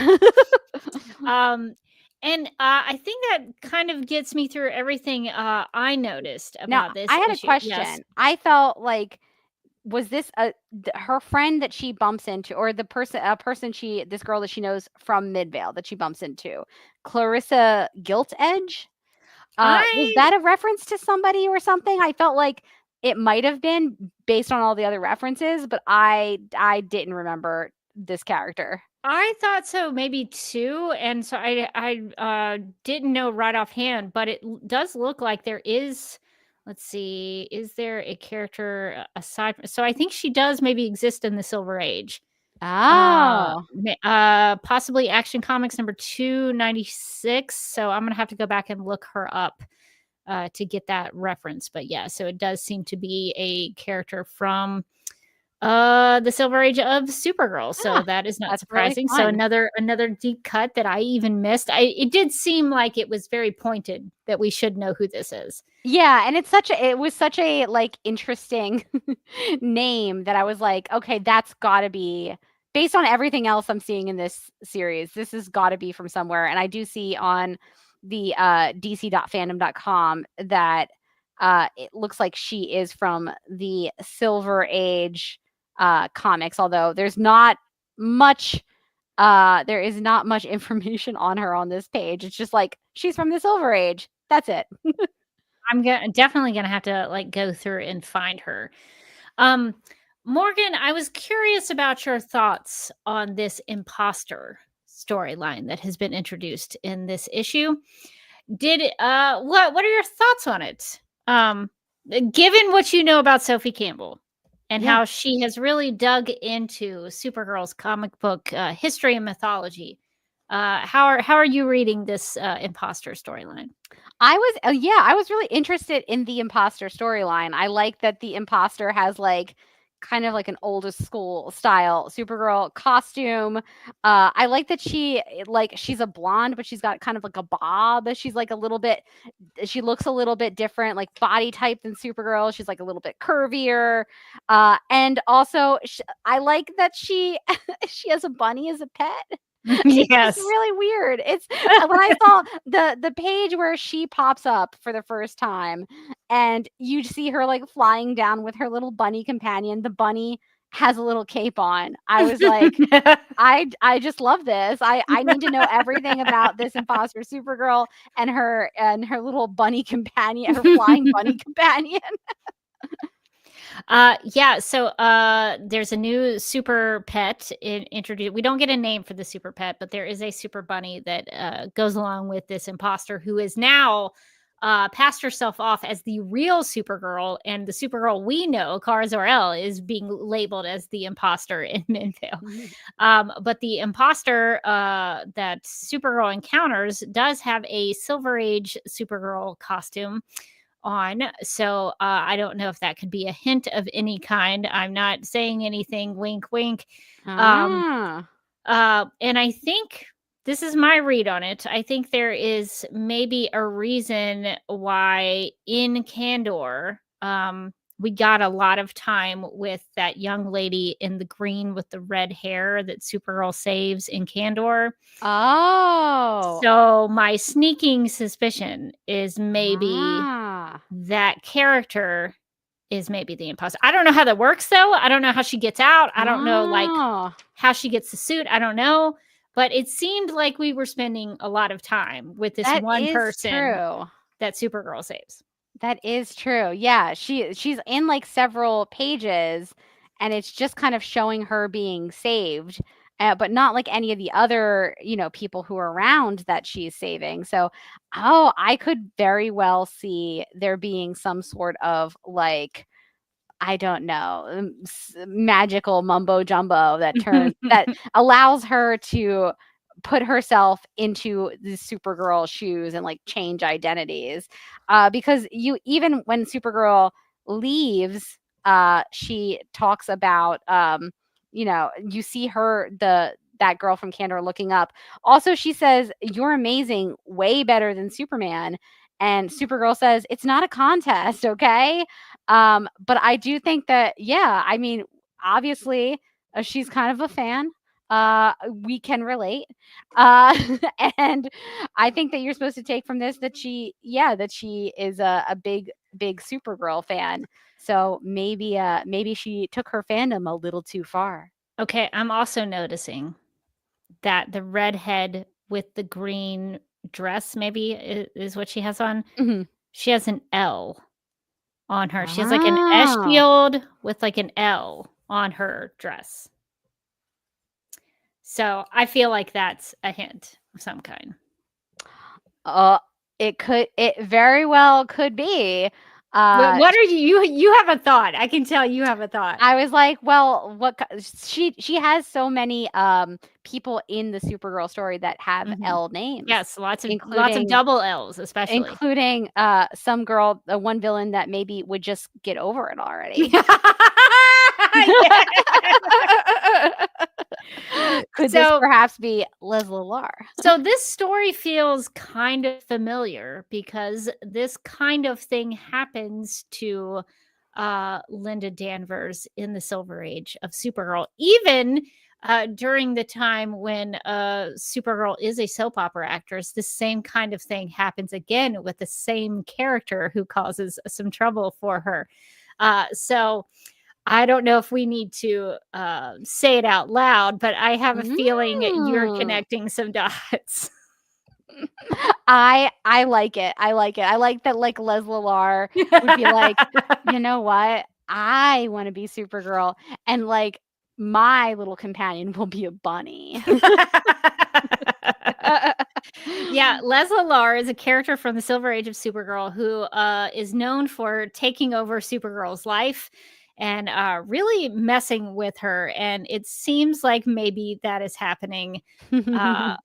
And I think that kind of gets me through everything I noticed about this. I had issue. a question. Yes. I felt like, was this her friend that she bumps into, or this girl that she knows from Midvale that she bumps into, Clarissa Gilt Edge? Was that a reference to somebody or something? I felt like it might have been based on all the other references, but I didn't remember this character. I thought so, maybe too, and so I didn't know right offhand, but it does look like there is. Let's see, is there a character aside? So I think she does maybe exist in the Silver Age. Possibly Action Comics number 296. So I'm gonna have to go back and look her up to get that reference. But yeah, so it does seem to be a character from the Silver Age of Supergirl. So that is not surprising. Really, so another deep cut that I even missed. It did seem like it was very pointed that we should know who this is. Yeah, and it was such a like interesting name that I was like, okay, that's got to be based on everything else I'm seeing in this series. This has got to be from somewhere. And I do see on the dc.fandom.com that it looks like she is from the Silver Age comics, although there's not much there is not much information on her on this page. It's just like she's from the Silver Age. That's it. I'm definitely gonna have to like go through and find her. Morgan, I was curious about your thoughts on this imposter storyline that has been introduced in this issue. What are your thoughts on it? Given what you know about Sophie Campbell and how she has really dug into Supergirl's comic book history and mythology, how are you reading this imposter storyline? I was really interested in the imposter storyline. I like that the imposter has like kind of like an oldest school style Supergirl costume. I like that she's a blonde, but she's got kind of like a bob. She's like she looks a little bit different, like body type than Supergirl. She's like a little bit curvier. And also I like that she has a bunny as a pet. Yes. It's really weird. It's when I saw the page where she pops up for the first time, and you see her like flying down with her little bunny companion. The bunny has a little cape on. I was like, I just love this. I need to know everything about this imposter Supergirl and her little bunny companion, her flying bunny companion. Yeah, so there's a new super pet introduced. We don't get a name for the super pet, but there is a super bunny that goes along with this imposter who is now passed herself off as the real Supergirl, and the Supergirl we know, Kara Zor-El, is being labeled as the imposter in Midvale. But the imposter that Supergirl encounters does have a Silver Age Supergirl costume on. So I don't know if that could be a hint of any kind. I'm not saying anything, wink, wink. And I think this is my read on it. I think there is maybe a reason why in Candor, we got a lot of time with that young lady in the green with the red hair that Supergirl saves in Candor. Oh. So my sneaking suspicion is maybe that character is maybe the imposter. I don't know how that works though. I don't know how she gets out. I don't know like how she gets the suit. I don't know. But it seemed like we were spending a lot of time with this one person that Supergirl saves. That is true. Yeah, she's in like several pages, and it's just kind of showing her being saved, but not like any of the other, people who are around that she's saving. So, I could very well see there being some sort of like, I don't know, magical mumbo jumbo that that allows her to put herself into the Supergirl shoes and like change identities. Because even when Supergirl leaves, she talks about, you see her, that girl from Candor looking up. Also, she says, "You're amazing, way better than Superman." And Supergirl says, "It's not a contest, okay?" But I do think that, yeah, I mean, obviously, she's kind of a fan. We can relate. And I think that you're supposed to take from this that she is a big Supergirl fan. So maybe she took her fandom a little too far. Okay, I'm also noticing that the redhead with the green dress maybe is what she has on. Mm-hmm. She has an L on her. She has like an S shield with like an L on her dress. So I feel like that's a hint of some kind. It very well could be. What are you have a thought. I can tell you have a thought. I was like, well, she has so many people in the Supergirl story that have L names. Yes, lots of double L's, especially. Including some girl, one villain that maybe would just get over it already. Could this perhaps be Leslie Lar? So this story feels kind of familiar because this kind of thing happens to Linda Danvers in the Silver Age of Supergirl, even during the time when Supergirl is a soap opera actress. The same kind of thing happens again with the same character who causes some trouble for her. So I don't know if we need to say it out loud, but I have a feeling you're connecting some dots. I like it. I like it. I like that, like, Leslie Lar would be like, you know what? I want to be Supergirl, and like my little companion will be a bunny. Yeah, Leslie Lar is a character from the Silver Age of Supergirl who is known for taking over Supergirl's life and really messing with her. And it seems like maybe that is happening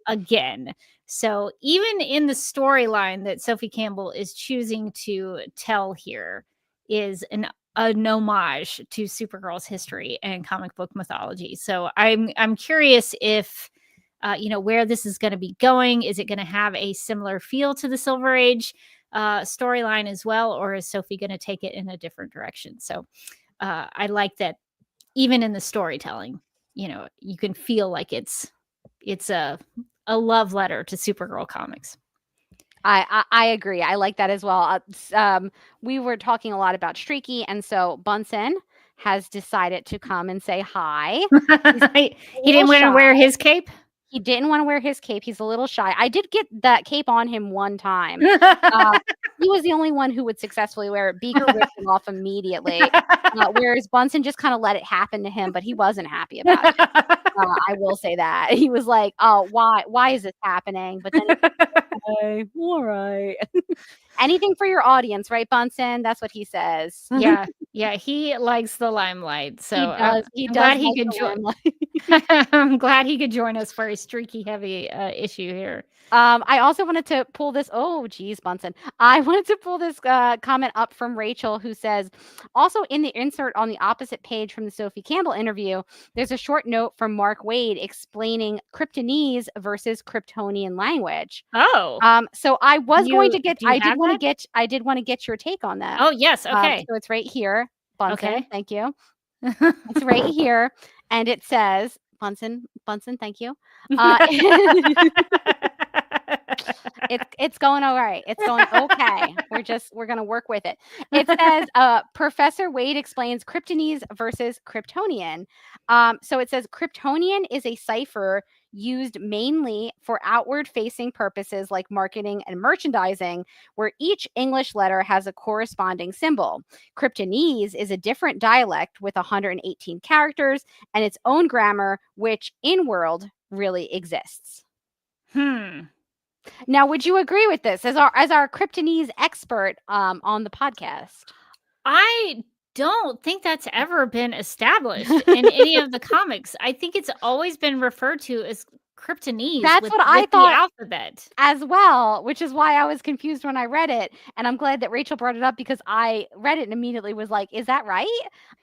again. So even in the storyline that Sophie Campbell is choosing to tell here is an homage to Supergirl's history and comic book mythology. So I'm curious if where this is going to be going. Is it going to have a similar feel to the Silver Age storyline as well, or is Sophie going to take it in a different direction? So I like that even in the storytelling, you can feel like it's it's a love letter to Supergirl comics. I agree. I like that as well. We were talking a lot about Streaky, and so Bunsen has decided to come and say hi. He didn't want to wear his cape? He didn't want to wear his cape. He's a little shy. I did get that cape on him one time. He was the only one who would successfully wear it. Beaker ripped it off immediately, whereas Bunsen just kind of let it happen to him, but he wasn't happy about it. I will say that. He was like, oh, why is this happening? But then okay, all right. Anything for your audience, right, Bunsen? That's what he says. Yeah, he likes the limelight. So he does. Glad he could join. I'm glad he could join us for a streaky heavy issue here. I also wanted to pull this. Oh, geez, Bunsen. I wanted to pull this comment up from Rachel, who says, also in the insert on the opposite page from the Sophie Campbell interview, there's a short note from Mark Waid explaining Kryptonese versus Kryptonian language. Oh. So I was going to get. I did want to get your take on that. Oh yes. Okay. So it's right here, Bunsen. Okay. Thank you. It's right here, and it says Bunsen. Thank you. It's going all right. It's going okay. We're gonna work with it. It says Professor Waid explains Kryptonese versus Kryptonian. So it says Kryptonian is a cipher used mainly for outward-facing purposes like marketing and merchandising, where each English letter has a corresponding symbol. Kryptonese is a different dialect with 118 characters and its own grammar, which in world really exists. Now, would you agree with this as our Kryptonese expert on the podcast? I don't think that's ever been established in any of the comics. I think it's always been referred to as Kryptonese. That's what I thought. The alphabet as well, which is why I was confused when I read it. And I'm glad that Rachel brought it up because I read it and immediately was like, is that right?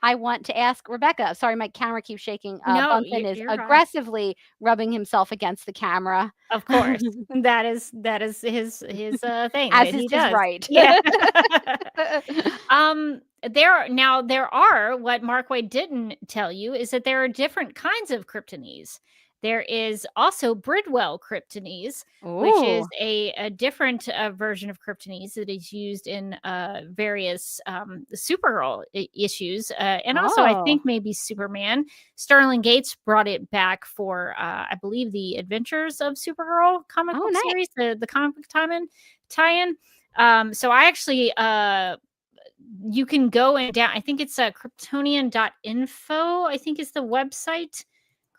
I want to ask Rebecca. Sorry, my camera keeps shaking. Bunsen is aggressively rubbing himself against the camera. Of course. that is his thing. As is his right. Yeah. There are what Mark Waid didn't tell you is that there are different kinds of Kryptonese. There is also Bridwell Kryptonese, which is a different version of Kryptonese that is used in various Supergirl issues. And also, I think maybe Superman. Sterling Gates brought it back for, I believe, the Adventures of Supergirl comic book series, the comic book tie-in. So I actually... you can go and down. I think it's Kryptonian.info. I think is the website.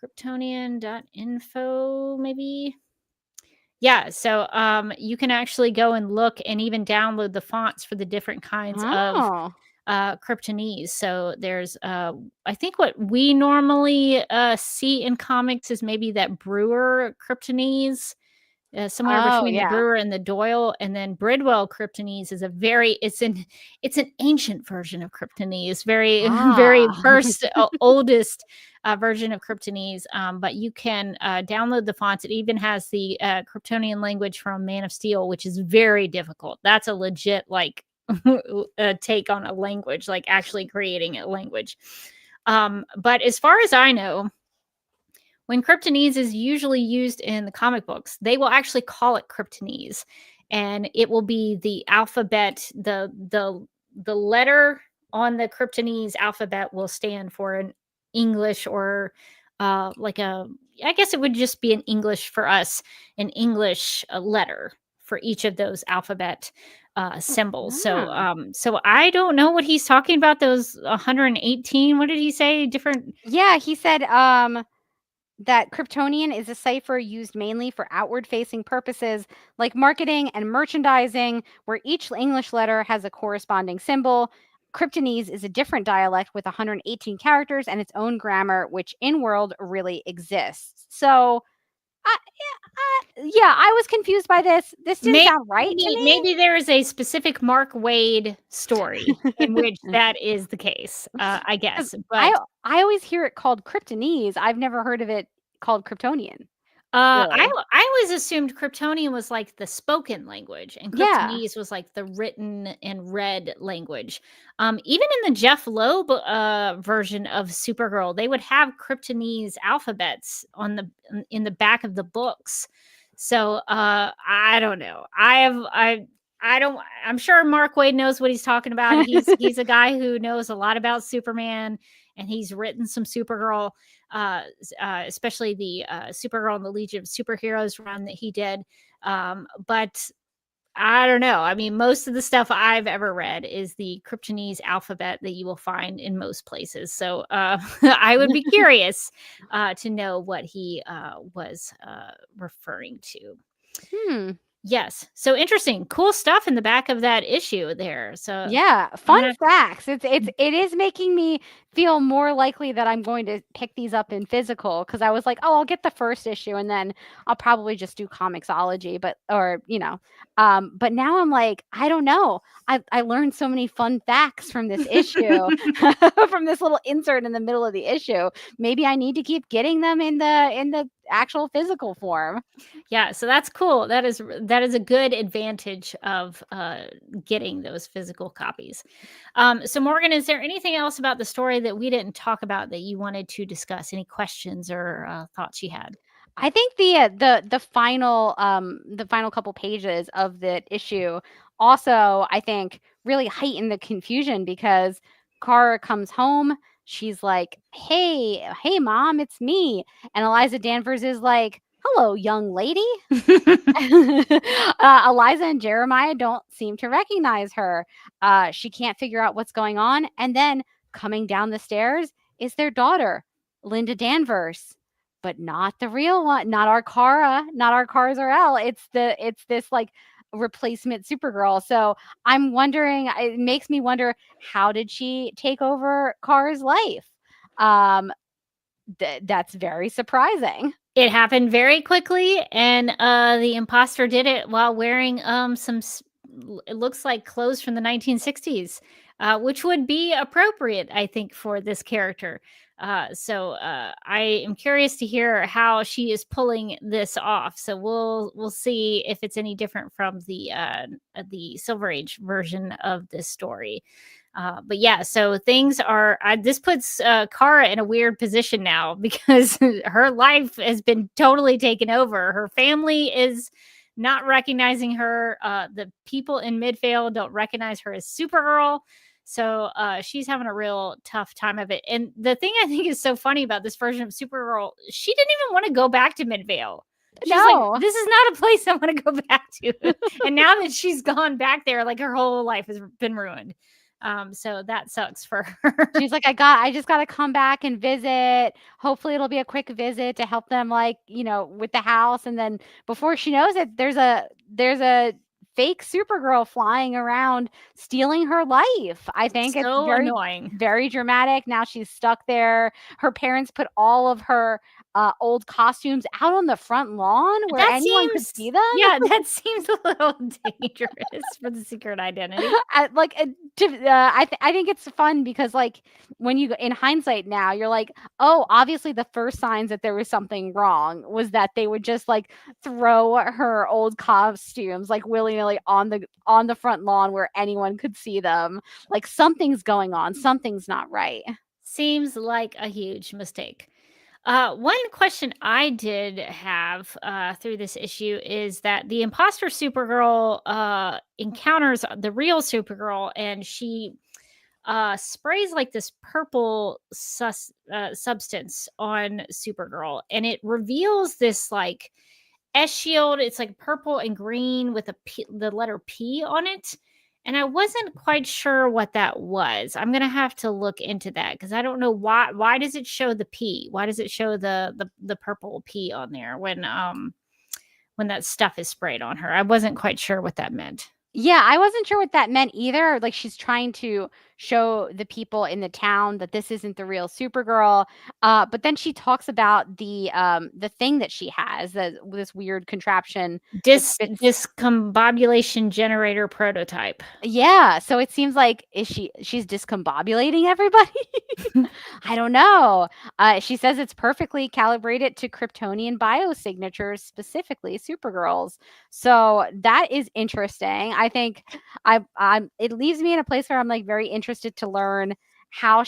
Kryptonian.info, maybe. Yeah. So you can actually go and look and even download the fonts for the different kinds of Kryptonese. So there's, I think what we normally see in comics is maybe that Brewer Kryptonese. Somewhere between the Brewer and the Doyle, and then Bridwell Kryptonese is it's an ancient version of Kryptonese, very first oldest version of Kryptonese. But you can download the fonts. It even has the Kryptonian language from Man of Steel, which is very difficult. That's a legit take on a language, like actually creating a language. But as far as I know, when Kryptonese is usually used in the comic books, they will actually call it Kryptonese, and it will be the alphabet. The letter on the Kryptonese alphabet will stand for an English or I guess it would just be an English for us, an English letter for each of those alphabet symbols. So I don't know what he's talking about. Those 118. What did he say? Different. Yeah, he said that Kryptonian is a cipher used mainly for outward-facing purposes like marketing and merchandising, where each English letter has a corresponding symbol. Kryptonese is a different dialect with 118 characters and its own grammar, which in world really exists. So, I was confused by this. This didn't sound right to me. Maybe there is a specific Mark Waid story in which that is the case, I guess. But I always hear it called Kryptonese. I've never heard of it called Kryptonian. Really. I always assumed Kryptonian was like the spoken language, and Yeah. Kryptonese was like the written and read language. Even in the Jeff Loeb version of Supergirl, they would have Kryptonese alphabets on in the back of the books. So I don't know. I don't. I'm sure Mark Waid knows what he's talking about. He's a guy who knows a lot about Superman, and he's written some Supergirl, especially the Supergirl and the Legion of Superheroes run that he did. But I don't know. I mean, most of the stuff I've ever read is the Kryptonese alphabet that you will find in most places. So I would be curious to know what he was referring to. Hmm. Yes. So interesting. Cool stuff in the back of that issue there. So Yeah, fun gonna- facts. It is making me feel more likely that I'm going to pick these up in physical, because I was like, oh, I'll get the first issue and then I'll probably just do Comixology, but now I'm like, I don't know. I learned so many fun facts from this issue, from this little insert in the middle of the issue. Maybe I need to keep getting them in the actual physical form. Yeah, so that's cool. That is a good advantage of getting those physical copies. So Morgan, is there anything else about the story that we didn't talk about that you wanted to discuss? Any questions or thoughts you had? I think the final couple pages of the issue also, I think, really heighten the confusion, because Kara comes home. She's like, hey, mom, it's me. And Eliza Danvers is like, hello, young lady. Eliza and Jeremiah don't seem to recognize her. She can't figure out what's going on. And then coming down the stairs is their daughter, Linda Danvers, but not the real one, not our Kara, not our Kara Zor-El. It's this like replacement Supergirl. So I'm wondering, it makes me wonder, how did she take over Kara's life? That's very surprising. It happened very quickly, and the imposter did it while wearing it looks like clothes from the 1960s, which would be appropriate, I think, for this character. So I am curious to hear how she is pulling this off. So we'll see if it's any different from the Silver Age version of this story. But yeah, so things are. This puts Kara in a weird position now, because her life has been totally taken over. Her family is not recognizing her. The people in Midvale don't recognize her as Supergirl. So she's having a real tough time of it. And the thing I think is so funny about this version of Supergirl, she didn't even want to go back to Midvale. She's No. like, this is not a place I want to go back to. And now that she's gone back there, like her whole life has been ruined. So that sucks for her. She's like, I just got to come back and visit. Hopefully it'll be a quick visit to help them, like, with the house. And then before she knows it, there's a fake Supergirl flying around stealing her life. I think so it's very annoying. very dramatic. Now she's stuck there. Her parents put all of her old costumes out on the front lawn where anyone could see them. Yeah, that seems a little dangerous for the secret identity. I think it's fun because, like, when you in hindsight now, you're like, oh, obviously the first signs that there was something wrong was that they would just like throw her old costumes like willy-nilly on the front lawn where anyone could see them. Like, something's going on, something's not right. Seems like a huge mistake. One question I did have through this issue is that the imposter Supergirl encounters the real Supergirl, and she sprays like this purple substance on Supergirl, and it reveals this like S shield. It's like purple and green with the letter P on it. And I wasn't quite sure what that was. I'm gonna have to look into that, because I don't know why. Why does it show the P? Why does it show the purple P on there when that stuff is sprayed on her? I wasn't quite sure what that meant. Yeah, I wasn't sure what that meant either. Like, she's trying to show the people in the town that this isn't the real Supergirl. But then she talks about the thing that she has, this weird contraption. Discombobulation generator prototype. Yeah, so it seems like she's discombobulating everybody? I don't know. She says it's perfectly calibrated to Kryptonian biosignatures, specifically Supergirl's. So that is interesting. I think it leaves me in a place where I'm like very interested to learn how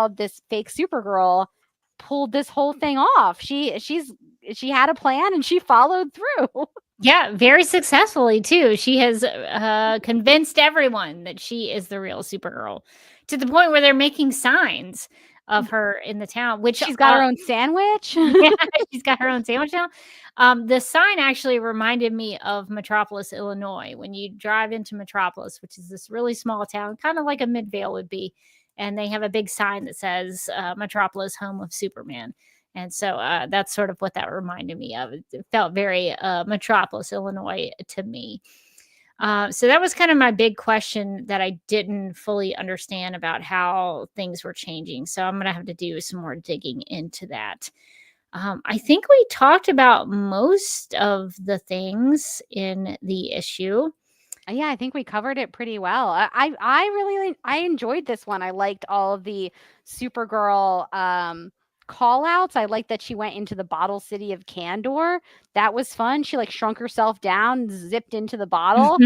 this fake Supergirl pulled this whole thing off. She had a plan and she followed through. Yeah, very successfully too. She has convinced everyone that she is the real Supergirl, to the point where they're making signs of her in the town, which she's got her own sandwich. Yeah, she's got her own sandwich now. The sign actually reminded me of Metropolis, Illinois. When you drive into Metropolis, which is this really small town, kind of like a Midvale would be, and they have a big sign that says Metropolis, home of Superman. And so that's sort of what that reminded me of. It felt very Metropolis, Illinois to me. So that was kind of my big question that I didn't fully understand about how things were changing. So I'm going to have to do some more digging into that. I think we talked about most of the things in the issue. Yeah, I think we covered it pretty well. I really enjoyed this one. I liked all of the Supergirl call outs. I like that she went into the bottle city of Kandor. That was fun. She like shrunk herself down, zipped into the bottle.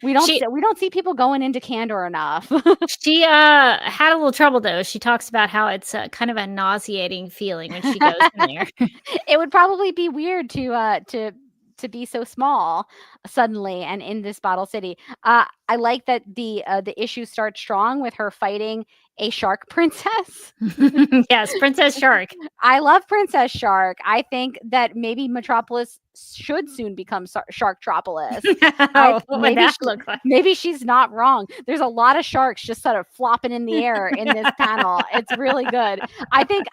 we don't see people going into Kandor enough. She had a little trouble though. She talks about how it's kind of a nauseating feeling when she goes in there. It would probably be weird to be so small suddenly and in this bottle city. I like that the issue starts strong with her fighting a shark princess. Yes, Princess Shark. I love Princess Shark. I think that maybe Metropolis should soon become Sharktropolis. What would that look like? Maybe she's not wrong. There's a lot of sharks just sort of flopping in the air in this panel. It's really good. I think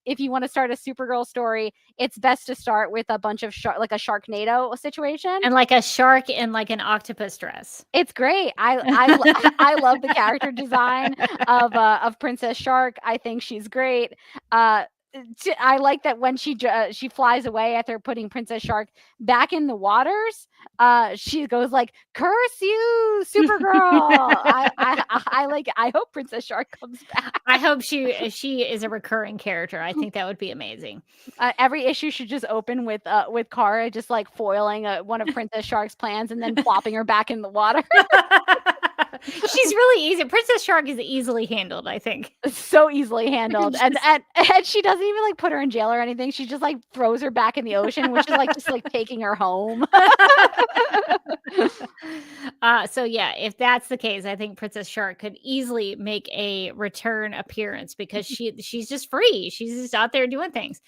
if you want to start a Supergirl story, it's best to start with a bunch of like a Sharknado situation, and like a shark in like an octopus dress. It's great. I love the character design of Princess Shark. I think she's great. I like that when she flies away after putting Princess Shark back in the waters, she goes like, "Curse you, Supergirl!" I hope Princess Shark comes back. I hope she is a recurring character. I think that would be amazing. Every issue should just open with Kara just like foiling one of Princess Shark's plans and then plopping her back in the water. She's really easy. Princess Shark is easily handled, I think. So easily handled. And she doesn't even like put her in jail or anything. She just like throws her back in the ocean, which is like just like taking her home. So yeah, if that's the case, I think Princess Shark could easily make a return appearance because she's just free. She's just out there doing things.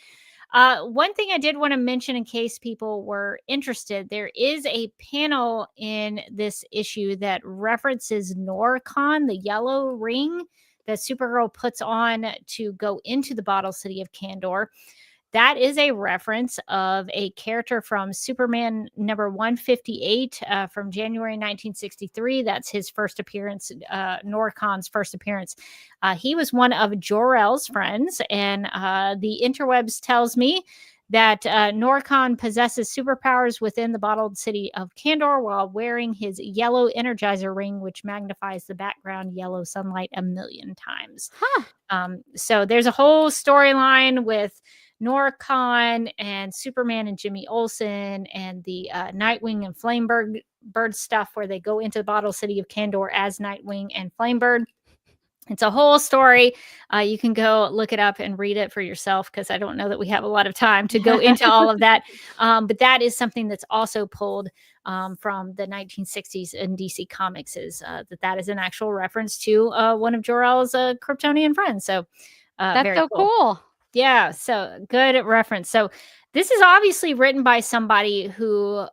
One thing I did want to mention in case people were interested, there is a panel in this issue that references Norcon, the yellow ring that Supergirl puts on to go into the bottle city of Kandor. That is a reference of a character from Superman number 158 from January 1963. That's his first appearance, Norcon's first appearance. He was one of Jor-El's friends, and the interwebs tells me that Norcon possesses superpowers within the bottled city of Kandor while wearing his yellow Energizer ring, which magnifies the background yellow sunlight 1,000,000 times. So there's a whole storyline with Norcon and Superman and Jimmy Olsen and the Nightwing and Flamebird stuff where they go into the bottle city of Kandor as Nightwing and Flamebird. It's a whole story. You can go look it up and read it for yourself because I don't know that we have a lot of time to go into all of that. But that is something that's also pulled from the 1960s in DC Comics is that is an actual reference to one of Jor-El's Kryptonian friends. So that's very so cool. Yeah, so good reference. So this is obviously written by somebody who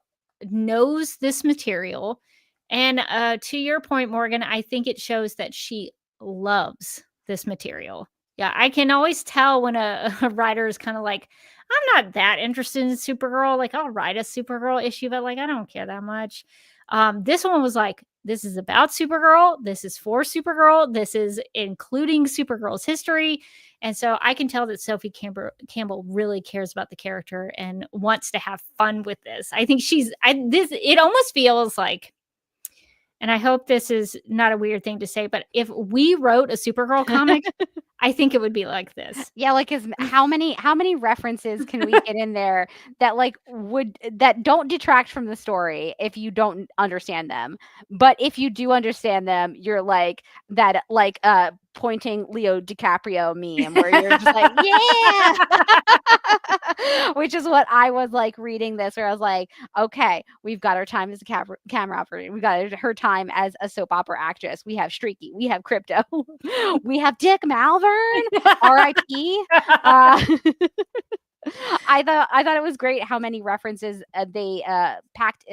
knows this material. And to your point, Morgan, I think it shows that she loves this material. Yeah, I can always tell when a writer is kind of like, I'm not that interested in Supergirl. Like, I'll write a Supergirl issue, but like, I don't care that much. This one was like, this is about Supergirl. This is for Supergirl. This is including Supergirl's history. And so I can tell that Sophie Campbell really cares about the character and wants to have fun with this. I think it almost feels like, and I hope this is not a weird thing to say, but if we wrote a Supergirl comic, I think it would be like this. Yeah, like how many references can we get in there that that don't detract from the story if you don't understand them, but if you do understand them, you're like that pointing Leo DiCaprio meme where you're just like, yeah, which is what I was like reading this, where I was like, okay, we've got our time as a camera operator, we got her time as a soap opera actress, we have Streaky, we have Crypto, we have Dick Malvern, R.I.P. I thought it was great how many references they packed.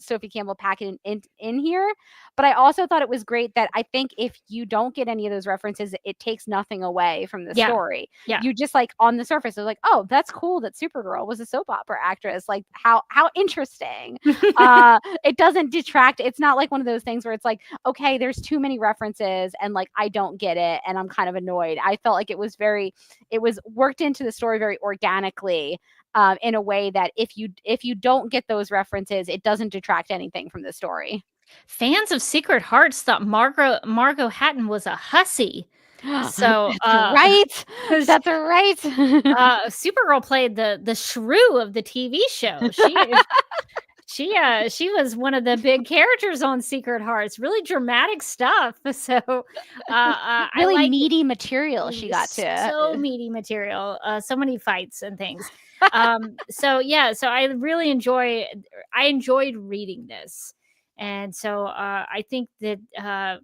Sophie Campbell packing in here. But I also thought it was great that I think if you don't get any of those references, it takes nothing away from the story. Yeah. You just like on the surface, it was like, oh, that's cool that Supergirl was a soap opera actress. Like how interesting. It doesn't detract. It's not like one of those things where it's like, okay, there's too many references and like I don't get it and I'm kind of annoyed. I felt like it was worked into the story very organically. In a way that if you don't get those references, it doesn't detract anything from the story. Fans of Secret Hearts thought Margot Hatton was a hussy. So right, that's right. Supergirl played the shrew of the TV show. She was one of the big characters on Secret Hearts. Really dramatic stuff. So really meaty material she got to. So meaty material. So many fights and things. So I really enjoyed reading this. And so I think that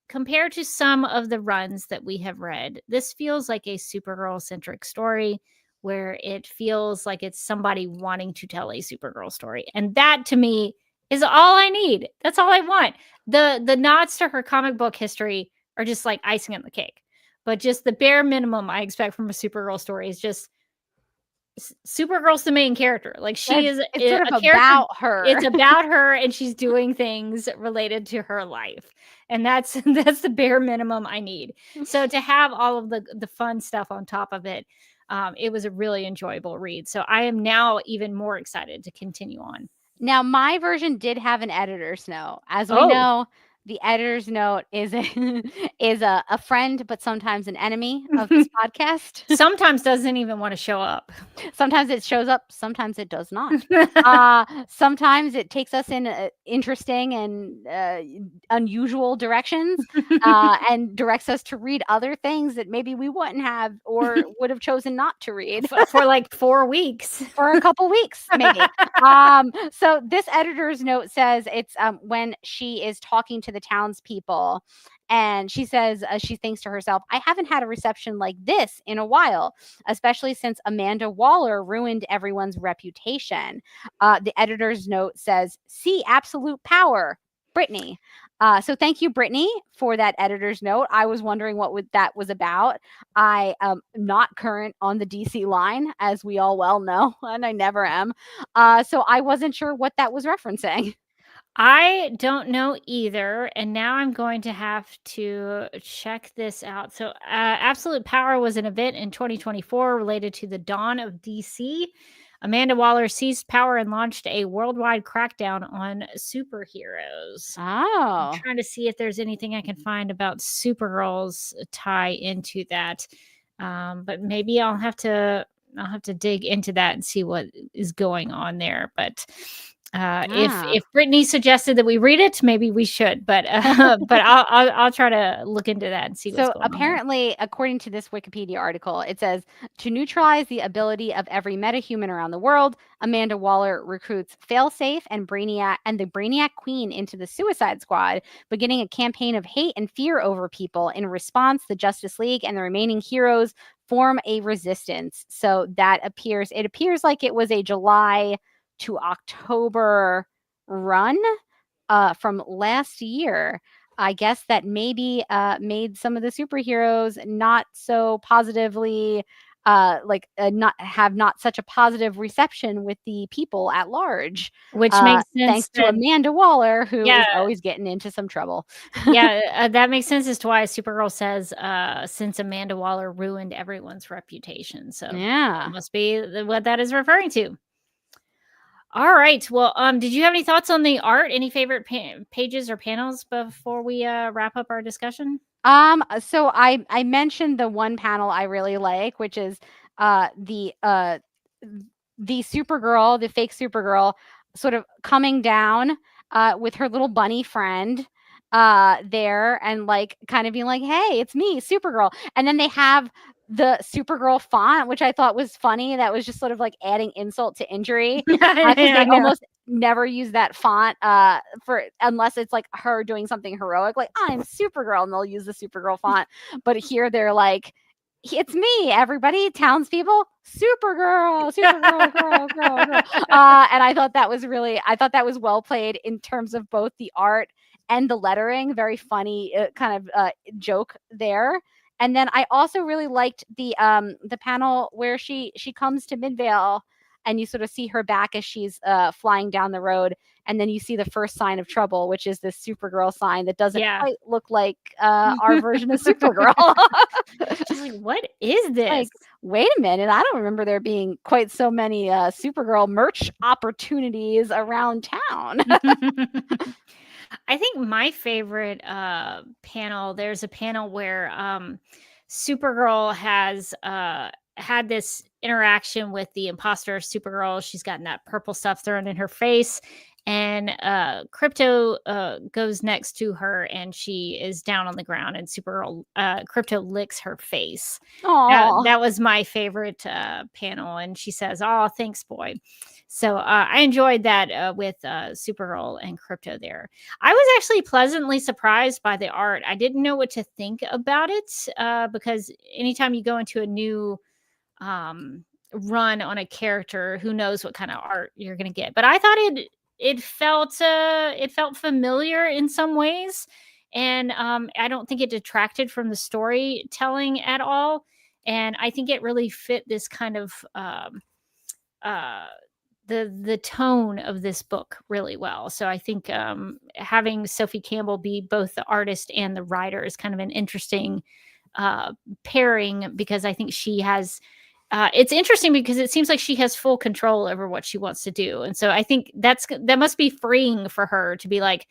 compared to some of the runs that we have read, this feels like a Supergirl centric story where it feels like it's somebody wanting to tell a Supergirl story. And that to me is all I need. That's all I want. The nods to her comic book history are just like icing on the cake. But just the bare minimum I expect from a Supergirl story is just Supergirl's the main character. Like it's sort of about her. It's about her, and she's doing things related to her life, and that's the bare minimum I need. So to have all of the fun stuff on top of it, it was a really enjoyable read. So I am now even more excited to continue on. Now, my version did have an editor's note, as we know. The editor's note is a friend, but sometimes an enemy of this podcast. Sometimes doesn't even want to show up. Sometimes it shows up. Sometimes it does not. Sometimes it takes us in interesting and unusual directions and directs us to read other things that maybe we wouldn't have or would have chosen not to read for like 4 weeks, for a couple weeks, maybe. So this editor's note says it's when she is talking to the townspeople, and she says she thinks to herself, I haven't had a reception like this in a while, especially since Amanda Waller ruined everyone's reputation. The editor's note says, see absolute power, Brittany. So thank you, Brittany, for that editor's note. I was wondering what that was about. I am not current on the DC line, as we all well know, and I never am. So I wasn't sure what that was referencing. I don't know either, and now I'm going to have to check this out. So Absolute Power was an event in 2024 related to the dawn of DC. Amanda Waller seized power and launched a worldwide crackdown on superheroes. Oh. I'm trying to see if there's anything I can find about Supergirl's tie into that. But maybe I'll have to dig into that and see what is going on there. But if Brittany suggested that we read it, maybe we should. But I'll try to look into that and see what's going on. So apparently, according to this Wikipedia article, it says to neutralize the ability of every metahuman around the world, Amanda Waller recruits Failsafe and Brainiac and the Brainiac Queen into the Suicide Squad, beginning a campaign of hate and fear over people. In response, the Justice League and the remaining heroes form a resistance. So it appears like it was a July to October run from last year. I guess that maybe made some of the superheroes not so positively not such a positive reception with the people at large, which makes sense. Thanks to Amanda Waller, who is always getting into some trouble. That makes sense as to why Supergirl says, since Amanda Waller ruined everyone's reputation. So that must be what that is referring to. All right. Well, did you have any thoughts on the art? Any favorite pages or panels before we wrap up our discussion? So I mentioned the one panel I really like, which is the Supergirl, the fake Supergirl, sort of coming down with her little bunny friend there, and like kind of being like, "Hey, it's me, Supergirl." And then they have the Supergirl font, which I thought was funny. That was just sort of like adding insult to injury, because they almost never use that font unless it's like her doing something heroic, like I'm Supergirl, and they'll use the Supergirl font. But here they're like, "It's me, everybody, townspeople, Supergirl, girl." And I thought that was well played in terms of both the art and the lettering. Very funny kind of joke there. And then I also really liked the panel where she comes to Midvale, and you sort of see her back as she's flying down the road, and then you see the first sign of trouble, which is this Supergirl sign that doesn't quite look like our version of Supergirl. She's like, "What is this?" Like, wait a minute, I don't remember there being quite so many Supergirl merch opportunities around town. I think my favorite panel, there's a panel where Supergirl has had this interaction with the imposter Supergirl. She's gotten that purple stuff thrown in her face, and Krypto goes next to her, and she is down on the ground, and Krypto licks her face. That was my favorite panel, and she says, "Oh, thanks, boy." So I enjoyed that with Supergirl and Krypto there. I was actually pleasantly surprised by the art. I didn't know what to think about it because anytime you go into a new run on a character, who knows what kind of art you're going to get. But I thought it felt familiar in some ways, and I don't think it detracted from the storytelling at all. And I think it really fit this kind of the tone of this book really well. So I think having Sophie Campbell be both the artist and the writer is kind of an interesting pairing, because I think she has it's interesting because it seems like she has full control over what she wants to do. And so I think that must be freeing for her to be like,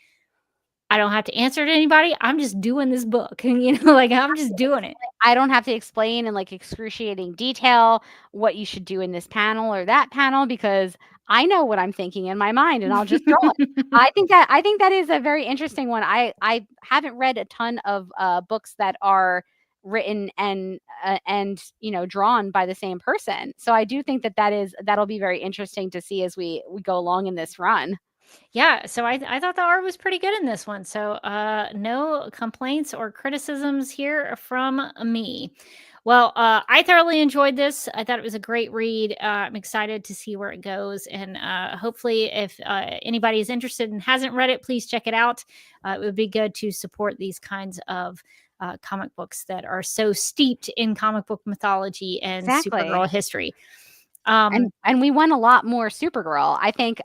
I don't have to answer to anybody. I'm just doing this book. Like I'm just doing it. I don't have to explain in like excruciating detail what you should do in this panel or that panel, because I know what I'm thinking in my mind and I'll just draw it. I think that is a very interesting one. I haven't read a ton of books that are written and drawn by the same person. So I do think that'll be very interesting to see as we go along in this run. Yeah, so I thought the art was pretty good in this one. So no complaints or criticisms here from me. Well, I thoroughly enjoyed this. I thought it was a great read. I'm excited to see where it goes. And hopefully if anybody is interested and hasn't read it, please check it out. It would be good to support these kinds of comic books that are so steeped in comic book mythology and Supergirl history. And we want a lot more Supergirl. I think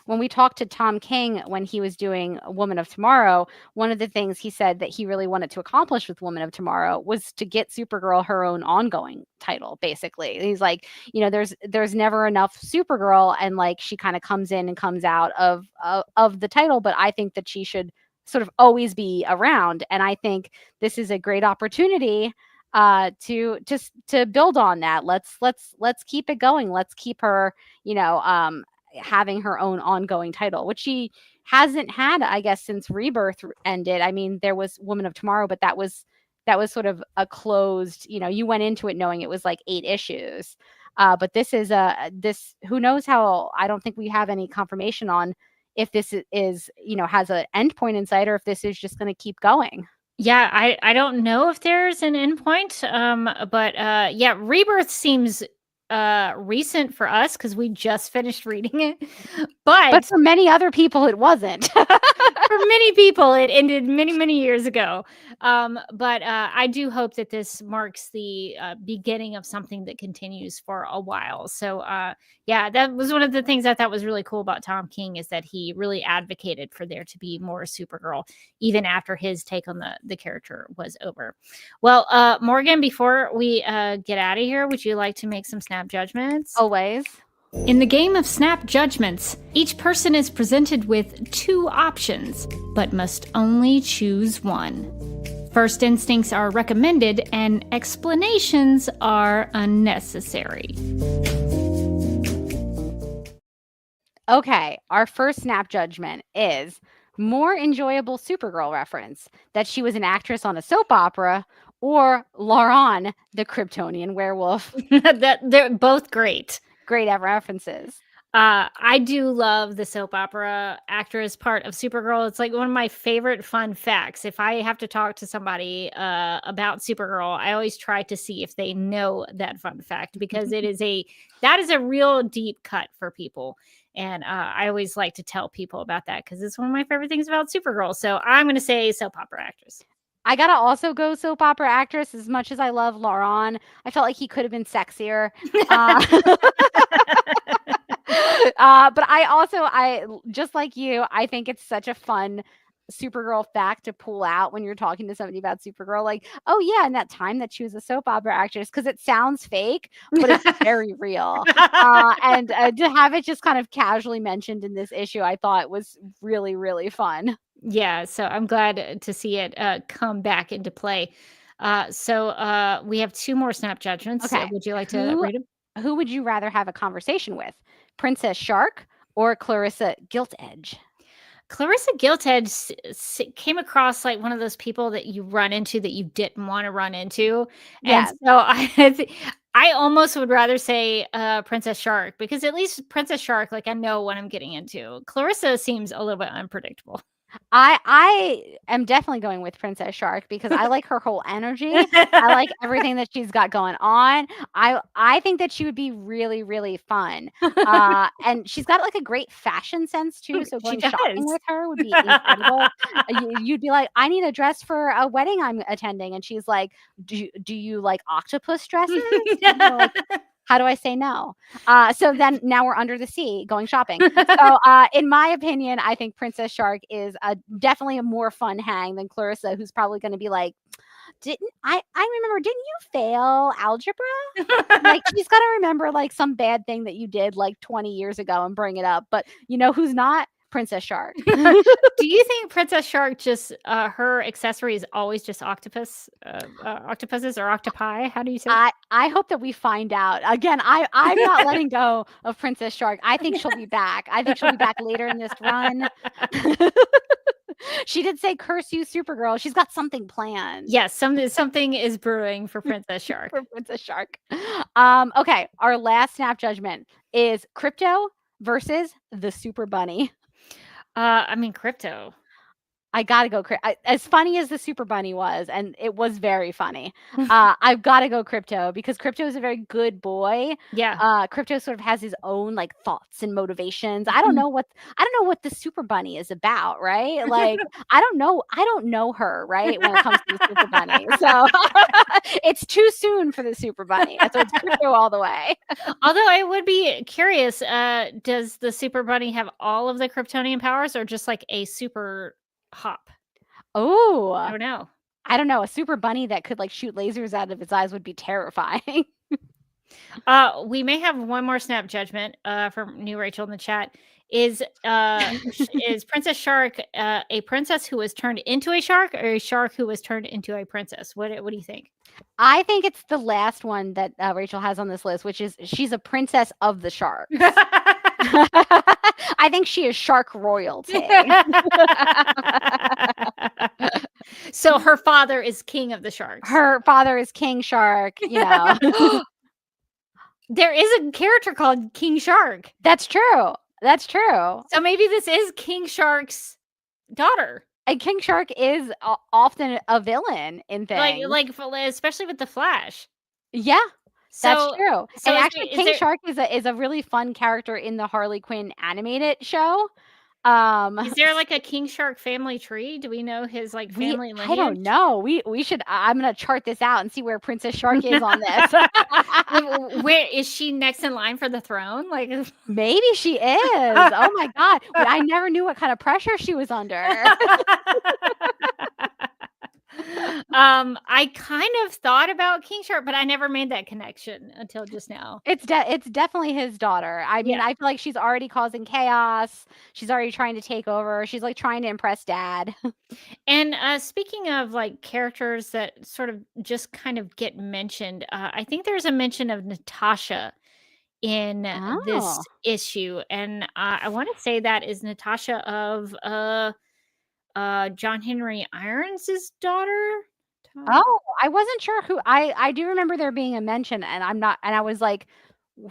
when we talked to Tom King when he was doing Woman of Tomorrow, one of the things he said that he really wanted to accomplish with Woman of Tomorrow was to get Supergirl her own ongoing title, basically. He's like, there's never enough Supergirl, and like she kind of comes in and comes out of the title, but I think that she should sort of always be around. And I think this is a great opportunity to build on that. Let's keep it going. Let's keep her, having her own ongoing title, which she hasn't had, I guess, since Rebirth ended. I mean, there was Woman of Tomorrow, but that was sort of a closed, you went into it knowing it was like 8 issues. But this is who knows how. I don't think we have any confirmation on if this is has an endpoint in sight, or if this is just going to keep going. Yeah, I don't know if there's an endpoint, but yeah, Rebirth seems recent for us because we just finished reading it. But for many other people, it wasn't. For many people, it ended many, many years ago. But I do hope that this marks the beginning of something that continues for a while. So, yeah, that was one of the things I thought was really cool about Tom King, is that he really advocated for there to be more Supergirl, even after his take on the character was over. Well, Morgan, before we get out of here, would you like to make some snap judgments? Always. In the game of snap judgments, each person is presented with 2 options, but must only choose one. First instincts are recommended and explanations are unnecessary. Okay, our first snap judgment is more enjoyable Supergirl reference, that she was an actress on a soap opera, or Lauren, the Kryptonian werewolf. That they're both great. Great references. I do love the soap opera actress part of Supergirl. It's like one of my favorite fun facts. If I have to talk to somebody about Supergirl, I always try to see if they know that fun fact, because that is a real deep cut for people. And I always like to tell people about that because it's one of my favorite things about Supergirl. So I'm going to say soap opera actress. I gotta also go soap opera actress. As much as I love Lauren, I felt like he could have been sexier. But I just like you, I think it's such a fun Supergirl fact to pull out when you're talking to somebody about Supergirl. Like, oh yeah, and that time that she was a soap opera actress, because it sounds fake, but it's very real. And to have it just kind of casually mentioned in this issue, I thought was really, really fun. Yeah, so I'm glad to see it come back into play. So we have 2 more snap judgments. Okay. Would you like to read them? Who would you rather have a conversation with? Princess Shark or Clarissa Giltedge? Clarissa Giltedge came across like one of those people that you run into that you didn't want to run into. And Yes. so I almost would rather say Princess Shark, because at least Princess Shark, like, I know what I'm getting into. Clarissa seems a little bit unpredictable. I am definitely going with Princess Shark because I like her whole energy. I like everything that she's got going on. I think that she would be really, really fun. And she's got like a great fashion sense too. So She going shopping does. with her would be incredible. You'd be like, I need a dress for a wedding I'm attending. And she's like, do you like octopus dresses? And you're like, how do I say no? So then now we're under the sea going shopping. So in my opinion, I think Princess Shark is definitely a more fun hang than Clarissa, who's probably going to be like, I remember, didn't you fail algebra? Like, she's got to remember like some bad thing that you did like 20 years ago and bring it up. But you know who's not? Princess Shark. Do you think Princess Shark just her accessory is always just octopuses or octopi? How do you say it? I hope that we find out. Again, I'm not letting go of Princess Shark. I think she'll be back. I think she'll be back later in this run. She did say, curse you, Supergirl. She's got something planned. Yes, something is brewing for Princess Shark. For Princess Shark. Okay, our last snap judgment is Crypto versus the Super Bunny. I mean, Crypto. I gotta go. As funny as the Super Bunny was, and it was very funny. I've got to go Crypto because Crypto is a very good boy. Yeah. Crypto sort of has his own like thoughts and motivations. I don't know what the Super Bunny is about, right? Like I don't know her, right? When it comes to the Super Bunny, so it's too soon for the Super Bunny. So it's Crypto all the way. Although I would be curious, does the Super Bunny have all of the Kryptonian powers, or just like a super hop? Oh, I don't know. A Super Bunny that could like shoot lasers out of its eyes would be terrifying. We may have one more snap judgment from New Rachel in the chat. Is Princess Shark a princess who was turned into a shark, or a shark who was turned into a princess? What do you think? I think it's the last one that Rachel has on this list, which is she's a princess of the sharks. I think she is shark royalty. So her father is king of the sharks. Her father is King Shark, you know. There is a character called King Shark. That's true. That's true. So maybe this is King Shark's daughter. And King Shark is often a villain in things. Like especially with the Flash. Yeah. That's true. So And is actually, there- is King there- Shark is a really fun character in the Harley Quinn animated show. Is there like a King Shark family tree? Do we know his like family lineage? I don't know. We should. I'm gonna chart this out and see where Princess Shark is on this. Where is she next in line for the throne? Like Maybe she is. Oh my god! But I never knew what kind of pressure she was under. I kind of thought about King Shark, but I never made that connection until just now. It's definitely his daughter. I mean, Yeah. I feel like she's already causing chaos. She's already trying to take over. She's like trying to impress Dad. And speaking of like characters that sort of just kind of get mentioned, I think there's a mention of Natasha in this Oh. issue, and I want to say that is Natasha of John Henry Irons' daughter. Oh, I wasn't sure who. I do remember there being a mention, and I was like,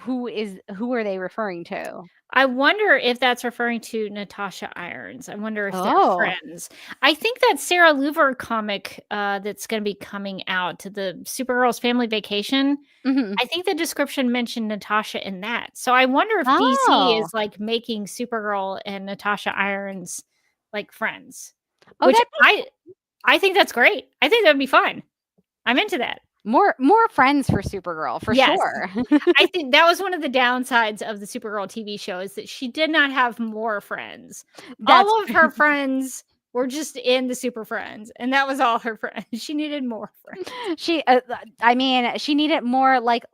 who are they referring to? I wonder if that's referring to Natasha Irons. I wonder if Oh. they're friends. I think that Sarah Louver comic that's going to be coming out, to the Supergirl's Family Vacation. Mhm. I think the description mentioned Natasha in that. So I wonder if Oh. DC is like making Supergirl and Natasha Irons like friends. Oh, Which that'd I think that's great. I think that would be fun. I'm into that. More friends for Supergirl for Yes. sure. I think that was one of the downsides of the Supergirl TV show, is that she did not have more friends. All of her friends were just in the Super Friends, and that was all her friends. She needed more friends. She she needed more like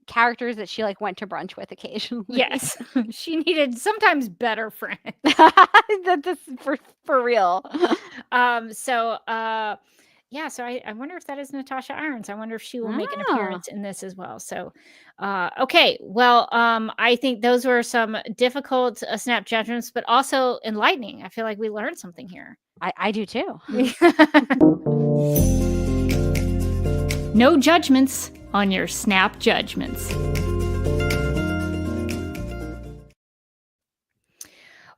characters that she like went to brunch with occasionally. Yes, she needed sometimes better friends. That's for real. Yeah, so I wonder if that is Natasha Irons. I wonder if she will make an Ah. appearance in this as well. So, okay. Well, I think those were some difficult snap judgments, but also enlightening. I feel like we learned something here. I do too. No judgments on your snap judgments.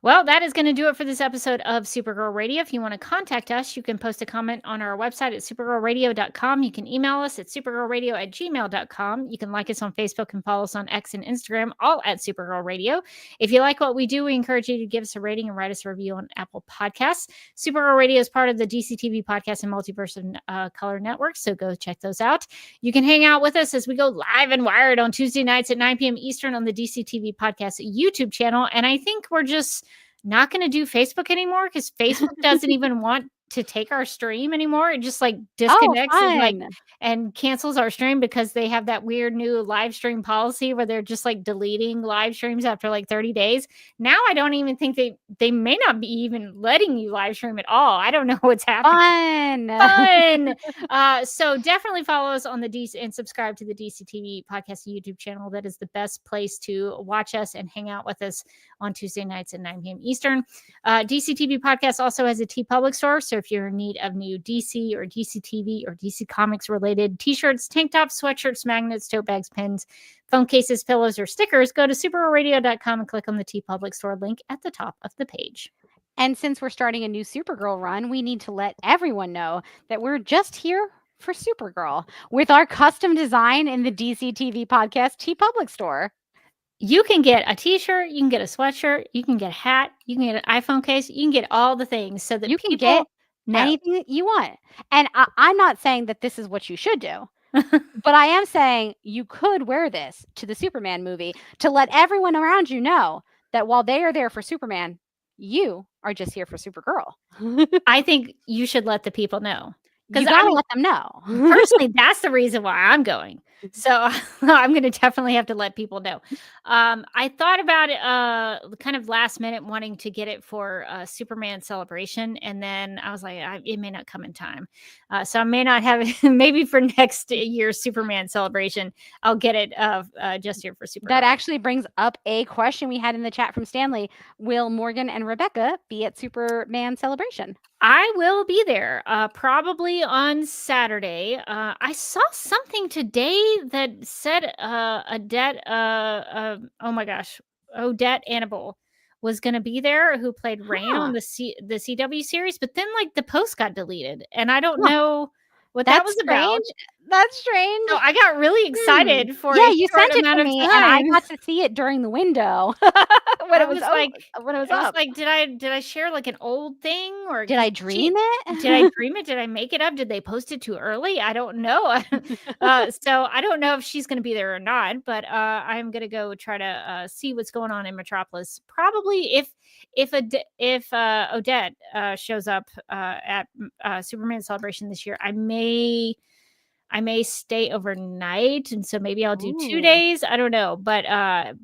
Well, that is going to do it for this episode of Supergirl Radio. If you want to contact us, you can post a comment on our website at supergirlradio.com. You can email us at supergirlradio@gmail.com. You can like us on Facebook and follow us on X and Instagram, all at Supergirl Radio. If you like what we do, we encourage you to give us a rating and write us a review on Apple Podcasts. Supergirl Radio is part of the DCTV Podcast and Multiverse of Color Network, so go check those out. You can hang out with us as we go live and wired on Tuesday nights at 9 p.m. Eastern on the DCTV Podcast YouTube channel. And I think we're just not going to do Facebook anymore, because Facebook doesn't even want to take our stream anymore. It just like disconnects and cancels our stream, because they have that weird new live stream policy where they're just like deleting live streams after like 30 days. Now I don't even think they may not be even letting you live stream at all. I don't know what's happening. Fun. So definitely follow us on the DC and subscribe to the DCTV Podcast YouTube channel. That is the best place to watch us and hang out with us on Tuesday nights at 9 p.m. Eastern. DCTV Podcast also has a TeePublic store. So if you're in need of new DC or DCTV or DC Comics related t-shirts, tank tops, sweatshirts, magnets, tote bags, pins, phone cases, pillows, or stickers, go to supergirlradio.com and click on the TeePublic store link at the top of the page. And since we're starting a new Supergirl run, we need to let everyone know that we're just here for Supergirl with our custom design in the DCTV Podcast TeePublic store. You can get a t-shirt, you can get a sweatshirt, you can get a hat, you can get an iPhone case, you can get all the things so that you can get anything that you want. And I'm not saying that this is what you should do, but I am saying you could wear this to the Superman movie to let everyone around you know that while they are there for Superman, you are just here for Supergirl. I think you should let the people know. You gotta let them know. Personally, that's the reason why I'm going. So I'm going to definitely have to let people know. I thought about it kind of last minute, wanting to get it for Superman Celebration. And then I was like, it may not come in time. So I may not have it. Maybe for next year's Superman Celebration, I'll get it just here for Superman. That actually brings up a question we had in the chat from Stanley. Will Morgan and Rebecca be at Superman Celebration? I will be there, probably on Saturday. I saw something today that said Odette Annable was going to be there, who played Rain on the CW series, but then like the post got deleted, and I don't know what that That's was about. strange. That's strange. So I got really excited for Yeah, a you short sent it amount to of me, and I time. got to see it during the window when I it was was like, when it was I was up. like, did I share like an old thing or Did I did dream did I it? dream it? Did I make it up? Did they post it too early? I don't know. So I don't know if she's going to be there or not, but I'm going to go try to see what's going on in Metropolis. Probably if Odette shows up at Superman Celebration this year, I may stay overnight, and so maybe I'll do 2 Ooh. days. I don't know, but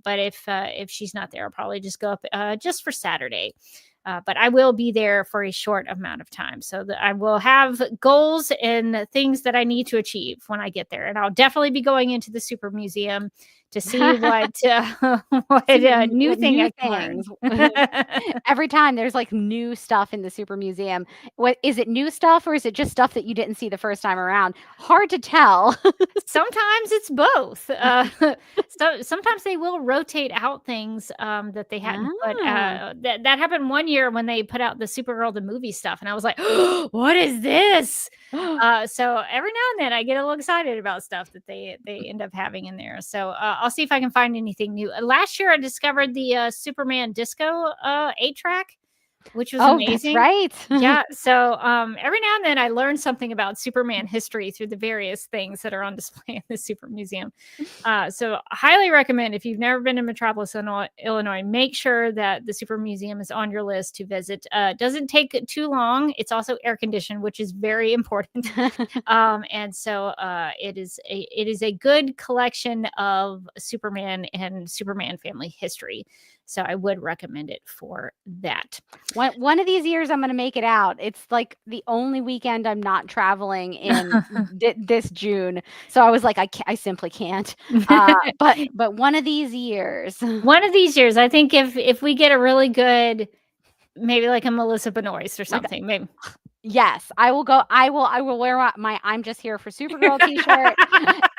if she's not there, I'll probably just go up just for Saturday. But I will be there for a short amount of time, so that I will have goals and things that I need to achieve when I get there. And I'll definitely be going into the Super Museum to see what new What thing new I can things. learn. Every time there's like new stuff in the Super Museum. What is it, new stuff, or is it just stuff that you didn't see the first time around? Hard to tell. Sometimes it's both. So sometimes they will rotate out things that they hadn't put. Ah. That happened one year when they put out the Supergirl the movie stuff, and I was like, "What is this?" So every now and then I get a little excited about stuff that they end up having in there. So I'll see if I can find anything new. Last year I discovered the Superman Disco 8-track, which was Oh, that's amazing. right. Yeah. So every now and then I learn something about Superman history through the various things that are on display in the Super Museum. So I highly recommend, if you've never been to Metropolis, Illinois, make sure that the Super Museum is on your list to visit. Doesn't take too long. It's also air conditioned, which is very important. And so it is a good collection of Superman and Superman family history. So I would recommend it for that. One of these years, I'm going to make it out. It's like the only weekend I'm not traveling in this June. So I was like, I simply can't. But one of these years. One of these years, I think if we get a really good, maybe like a Melissa Benoist or something, maybe. Yes, I will go. I will wear my "I'm just here for Supergirl" t-shirt.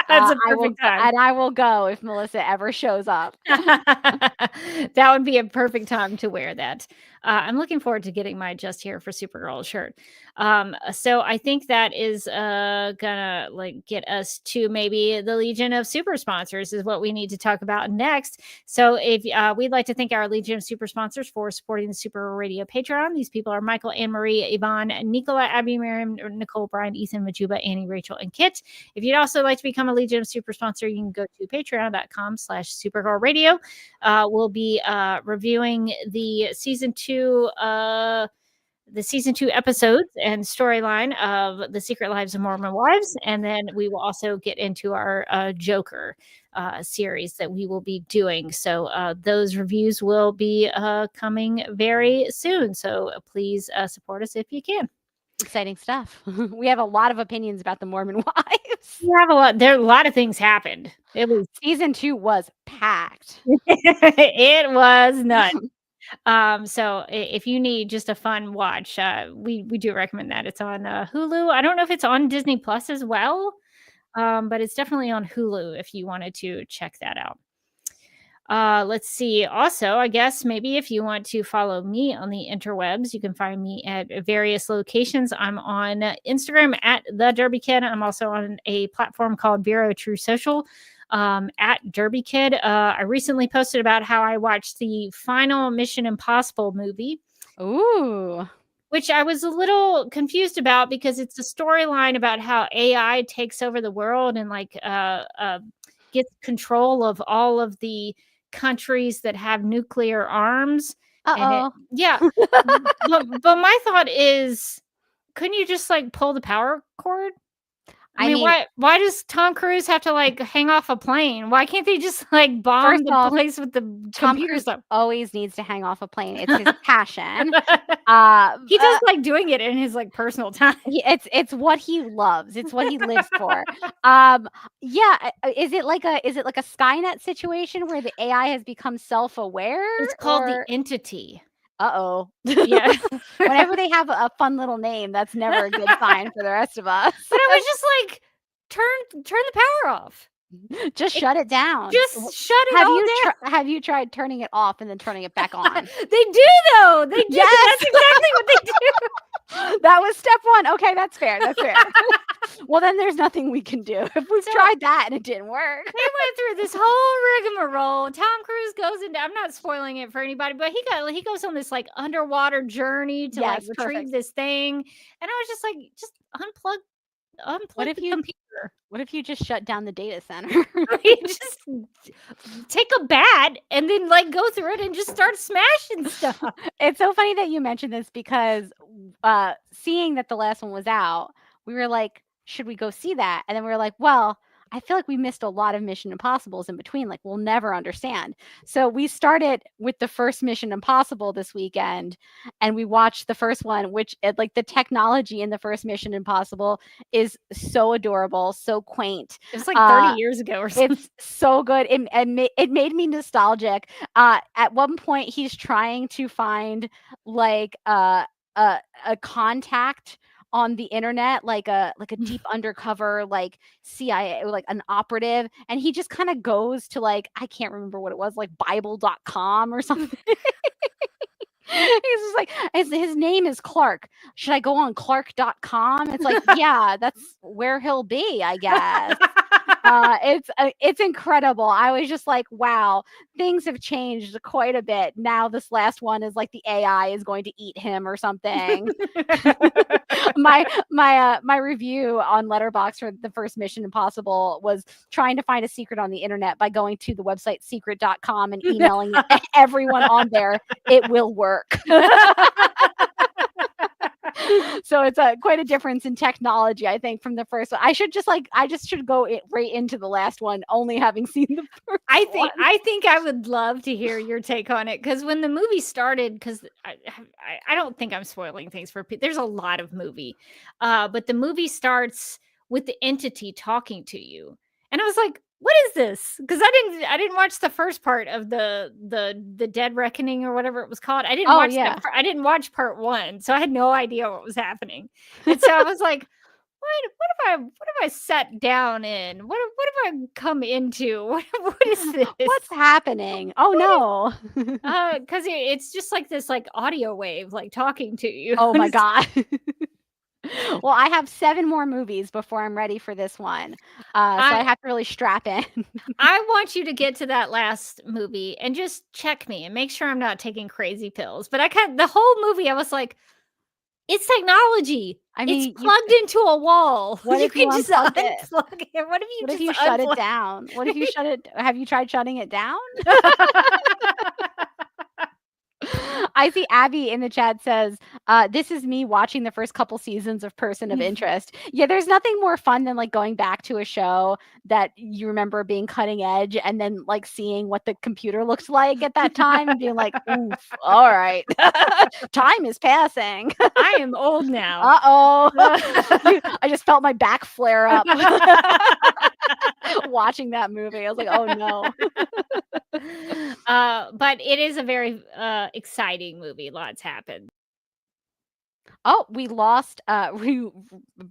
That's a I will, perfect time. and I will go if Melissa ever shows up. That would be a perfect time to wear that. I'm looking forward to getting my "Just Here for Supergirl" shirt. So I think that is gonna like get us to maybe the Legion of Super Sponsors is what we need to talk about next. So if we'd like to thank our Legion of Super Sponsors for supporting the Super Radio Patreon. These people are Michael, Anne Marie, Yvonne, Nicola, Abby, Miriam, Nicole, Brian, Ethan, Majuba, Annie, Rachel, and Kit. If you'd also like to become a Legion of Super Sponsor, you can go to patreon.com/Supergirl Radio. We'll be reviewing the season 2 episodes and storyline of The Secret Lives of Mormon Wives. And then we will also get into our Joker series that we will be doing. So those reviews will be coming very soon. So please support us if you can. Exciting stuff. We have a lot of opinions about the Mormon Wives. We have a lot of things happened. It was Season 2 was packed. it was nuts. So if you need just a fun watch, we do recommend that. It's on Hulu. I don't know if it's on Disney Plus as well, but it's definitely on Hulu if you wanted to check that out. Let's see. Also, I guess maybe if you want to follow me on the interwebs, you can find me at various locations. I'm on Instagram at the Derby Kid. I'm also on a platform called Vero True Social. At Derby Kid. I recently posted about how I watched the final Mission Impossible movie. Ooh. Which I was a little confused about because it's a storyline about how AI takes over the world and like gets control of all of the countries that have nuclear arms. Uh-oh. But my thought is, couldn't you just like pull the power cord? I mean, why does Tom Cruise have to like hang off a plane? Why can't they just like bomb the place with the Tom computer Cruise stuff? always needs to hang off a plane. It's his passion. He does like doing it in his like personal time. It's what he loves. It's what he lives for. Is it like a Skynet situation where the AI has become self-aware? It's called the Entity. Uh-oh. Yeah. Whenever they have a fun little name, that's never a good sign for the rest of us. But I was just like, turn the power off. Just shut it down. Just shut it down. Have you tried turning it off and then turning it back on? They do though. They do. Yes. That's exactly what they do. That was step one. Okay, that's fair. That's fair. Well, then there's nothing we can do. If we've tried that and it didn't work. They went through this whole rigmarole. Tom Cruise goes into, I'm not spoiling it for anybody, but he goes on this like underwater journey to like retrieve this thing. And I was just like, just unplug the computer. What if you just shut down the data center? Just take a bat and then like go through it and just start smashing stuff. It's so funny that you mentioned this because seeing that the last one was out, we were like, should we go see that? And then we were like, well, I feel like we missed a lot of Mission Impossibles in between. Like, we'll never understand. So we started with the first Mission Impossible this weekend, and we watched the first one, which like the technology in the first Mission Impossible is so adorable, so quaint. It was like 30 years ago or something. It's so good. It made me nostalgic. At one point, he's trying to find like a contact on the internet, like a deep undercover, like CIA, like an operative. And he just kind of goes to like, I can't remember what it was, like Bible.com or something. He's just like, his name is Clark. Should I go on Clark.com? It's like, yeah, that's where he'll be, I guess. It's incredible. I was just like, wow, things have changed quite a bit. Now this last one is like the AI is going to eat him or something. My review on Letterboxd for the first Mission Impossible was trying to find a secret on the internet by going to the website secret.com and emailing everyone on there. It will work. So it's quite a difference in technology, I think, from the first one. I just should go right into the last one, only having seen the first one. I think I would love to hear your take on it, because when the movie started, because I don't think I'm spoiling things for people. There's a lot of movie, but the movie starts with the entity talking to you, and I was like, what is this? Because I didn't watch the first part of the Dead Reckoning or whatever it was called. I didn't watch that. I didn't watch part one, so I had no idea what was happening. And so I was like, what have I sat down in? What have I come into? What is this? What's happening? Oh no. Because it's just like this like audio wave like talking to you. Oh my God. Well, I have 7 more movies before I'm ready for this one. So I have to really strap in. I want you to get to that last movie and just check me and make sure I'm not taking crazy pills. But the whole movie, I was like, it's technology. I mean, it's plugged into a wall. What if you can just unplug it? What if you shut it down? What if you shut it? Have you tried shutting it down? I see Abby in the chat says, this is me watching the first couple seasons of Person of Interest. Yeah, there's nothing more fun than like going back to a show that you remember being cutting edge and then like seeing what the computer looked like at that time and being like, oof, all right, time is passing. I am old now. Uh-oh. I just felt my back flare up watching that movie. I was like, oh no. But it is a very exciting movie. Lots happened. Oh, we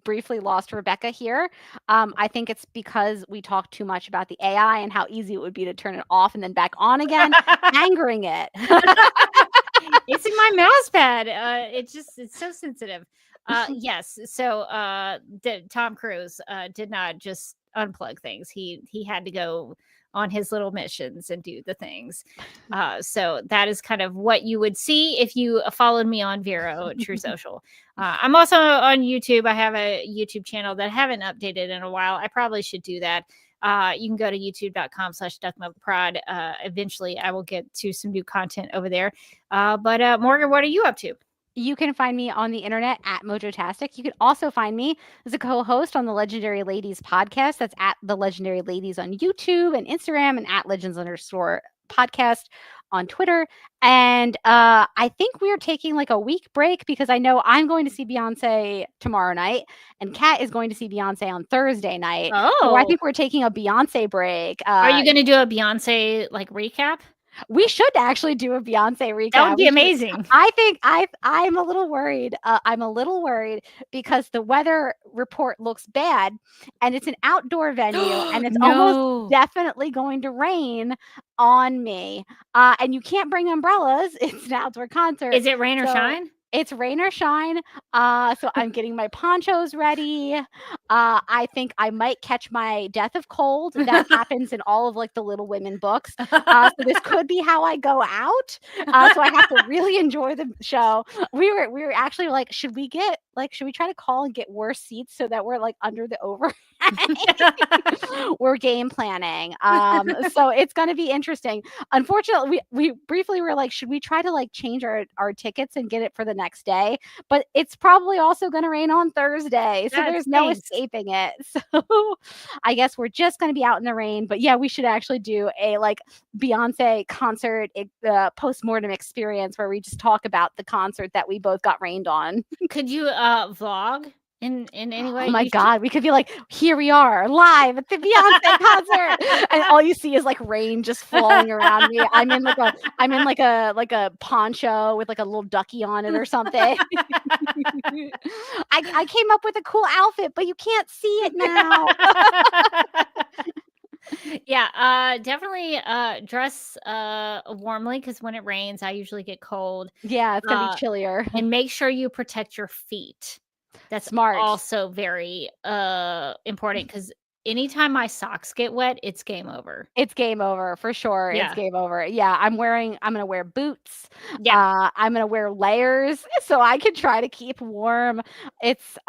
briefly lost Rebecca here. I think it's because we talked too much about the AI and how easy it would be to turn it off and then back on again, angering it. It's in my mouse pad. It's so sensitive. Yes. So Tom Cruise did not just unplug things. He had to go on his little missions and do the things. So that is kind of what you would see if you followed me on Vero True Social. I'm also on YouTube. I have a YouTube channel that I haven't updated in a while. I probably should do that. You can go to youtube.com/duckmilkprod. Eventually I will get to some new content over there. But Morgan, what are you up to? You can find me on the internet at Mojotastic. You can also find me as a co-host on the Legendary Ladies podcast. That's at the Legendary Ladies on YouTube and Instagram, and at Legends_podcast on Twitter. And I think we're taking like a week break because I know I'm going to see Beyonce tomorrow night, and Kat is going to see Beyonce on Thursday night. Oh, so I think we're taking a Beyonce break. Are you going to do a Beyonce like recap? We should actually do a Beyonce recap. That would be amazing. I think I'm a little worried. I'm a little worried because the weather report looks bad, and it's an outdoor venue, and it's almost definitely going to rain on me. And you can't bring umbrellas. It's an outdoor concert. Is it rain or shine? It's rain or shine. So I'm getting my ponchos ready. I think I might catch my death of cold. That happens in all of like the Little Women books. So this could be how I go out. So I have to really enjoy the show. We were actually like, should we try to call and get worse seats so that we're like under the overhang? We're game planning. So it's going to be interesting. Unfortunately, we briefly were like, should we try to like change our tickets and get it for the next day? But it's probably also going to rain on Thursday, so there's no escaping it. So I guess we're just going to be out in the rain. But yeah, we should actually do a like Beyonce concert post-mortem experience where we just talk about the concert that we both got rained on. Could you vlog in any way? Oh my God, we could be like, here we are live at the Beyonce concert, and all you see is like rain just falling around me. I'm in like a poncho with like a little ducky on it or something. I came up with a cool outfit, but you can't see it now. Yeah, definitely dress warmly, because when it rains, I usually get cold. Yeah, it's gonna be chillier. And make sure you protect your feet. That's smart. Also very important, because anytime my socks get wet, it's game over. It's game over for sure. Yeah. It's game over. Yeah, I'm gonna wear boots. Yeah. I'm gonna wear layers so I can try to keep warm. I've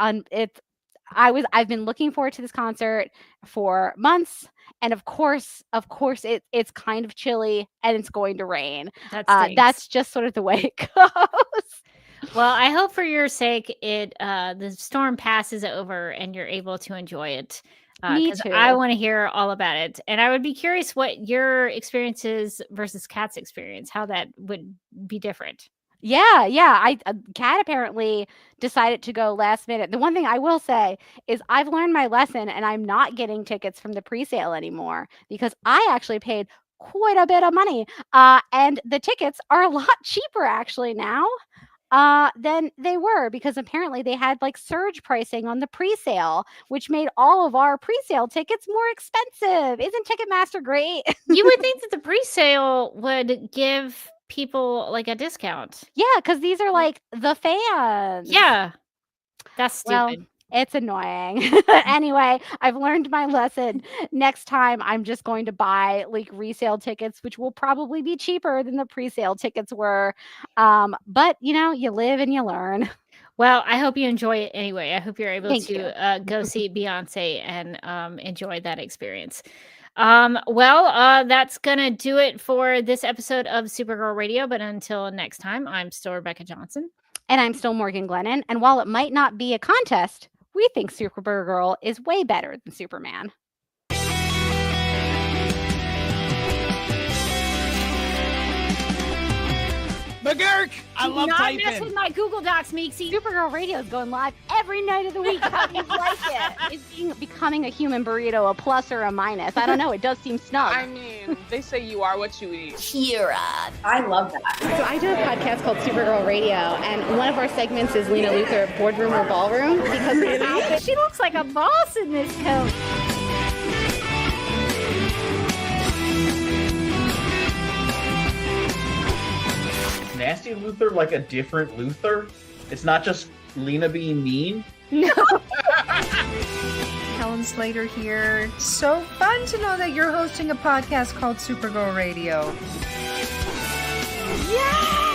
been looking forward to this concert for months, and of course it's kind of chilly and it's going to rain. That's just sort of the way it goes. Well, I hope for your sake the storm passes over and you're able to enjoy it. Me too. I want to hear all about it. And I would be curious what your experience is versus Kat's experience, how that would be different. Yeah. Kat apparently decided to go last minute. The one thing I will say is I've learned my lesson, and I'm not getting tickets from the pre-sale anymore because I actually paid quite a bit of money. And the tickets are a lot cheaper actually now than they were, because apparently they had like surge pricing on the pre-sale, which made all of our pre-sale tickets more expensive. Isn't Ticketmaster great? You would think that the pre-sale would give people like a discount. Yeah, because these are like the fans. Yeah, that's stupid. Well, it's annoying. Anyway, I've learned my lesson. Next time, I'm just going to buy like resale tickets, which will probably be cheaper than the pre-sale tickets were. But you live and you learn. Well, I hope you enjoy it anyway. I hope you're able to go see Beyonce and enjoy that experience. That's gonna do it for this episode of Supergirl Radio. But until next time, I'm still Rebecca Johnson. And I'm still Morgan Glennon. And while it might not be a contest, we think Supergirl is way better than Superman. McGurk! I love typing. Not mess with my Google Docs, Meeksy. Supergirl Radio is going live every night of the week. How do you like it? Is becoming a human burrito a plus or a minus? I don't know. It does seem snug. I mean, they say you are what you eat. Kira. I love that. So I do a podcast called Supergirl Radio, and one of our segments is Lena Luthor, Boardroom or Ballroom, because she looks like a boss in this coat. Nasty Luthor like a different Luthor? It's not just Lena being mean? No. Helen Slater here. So fun to know that you're hosting a podcast called Supergirl Radio. Yeah!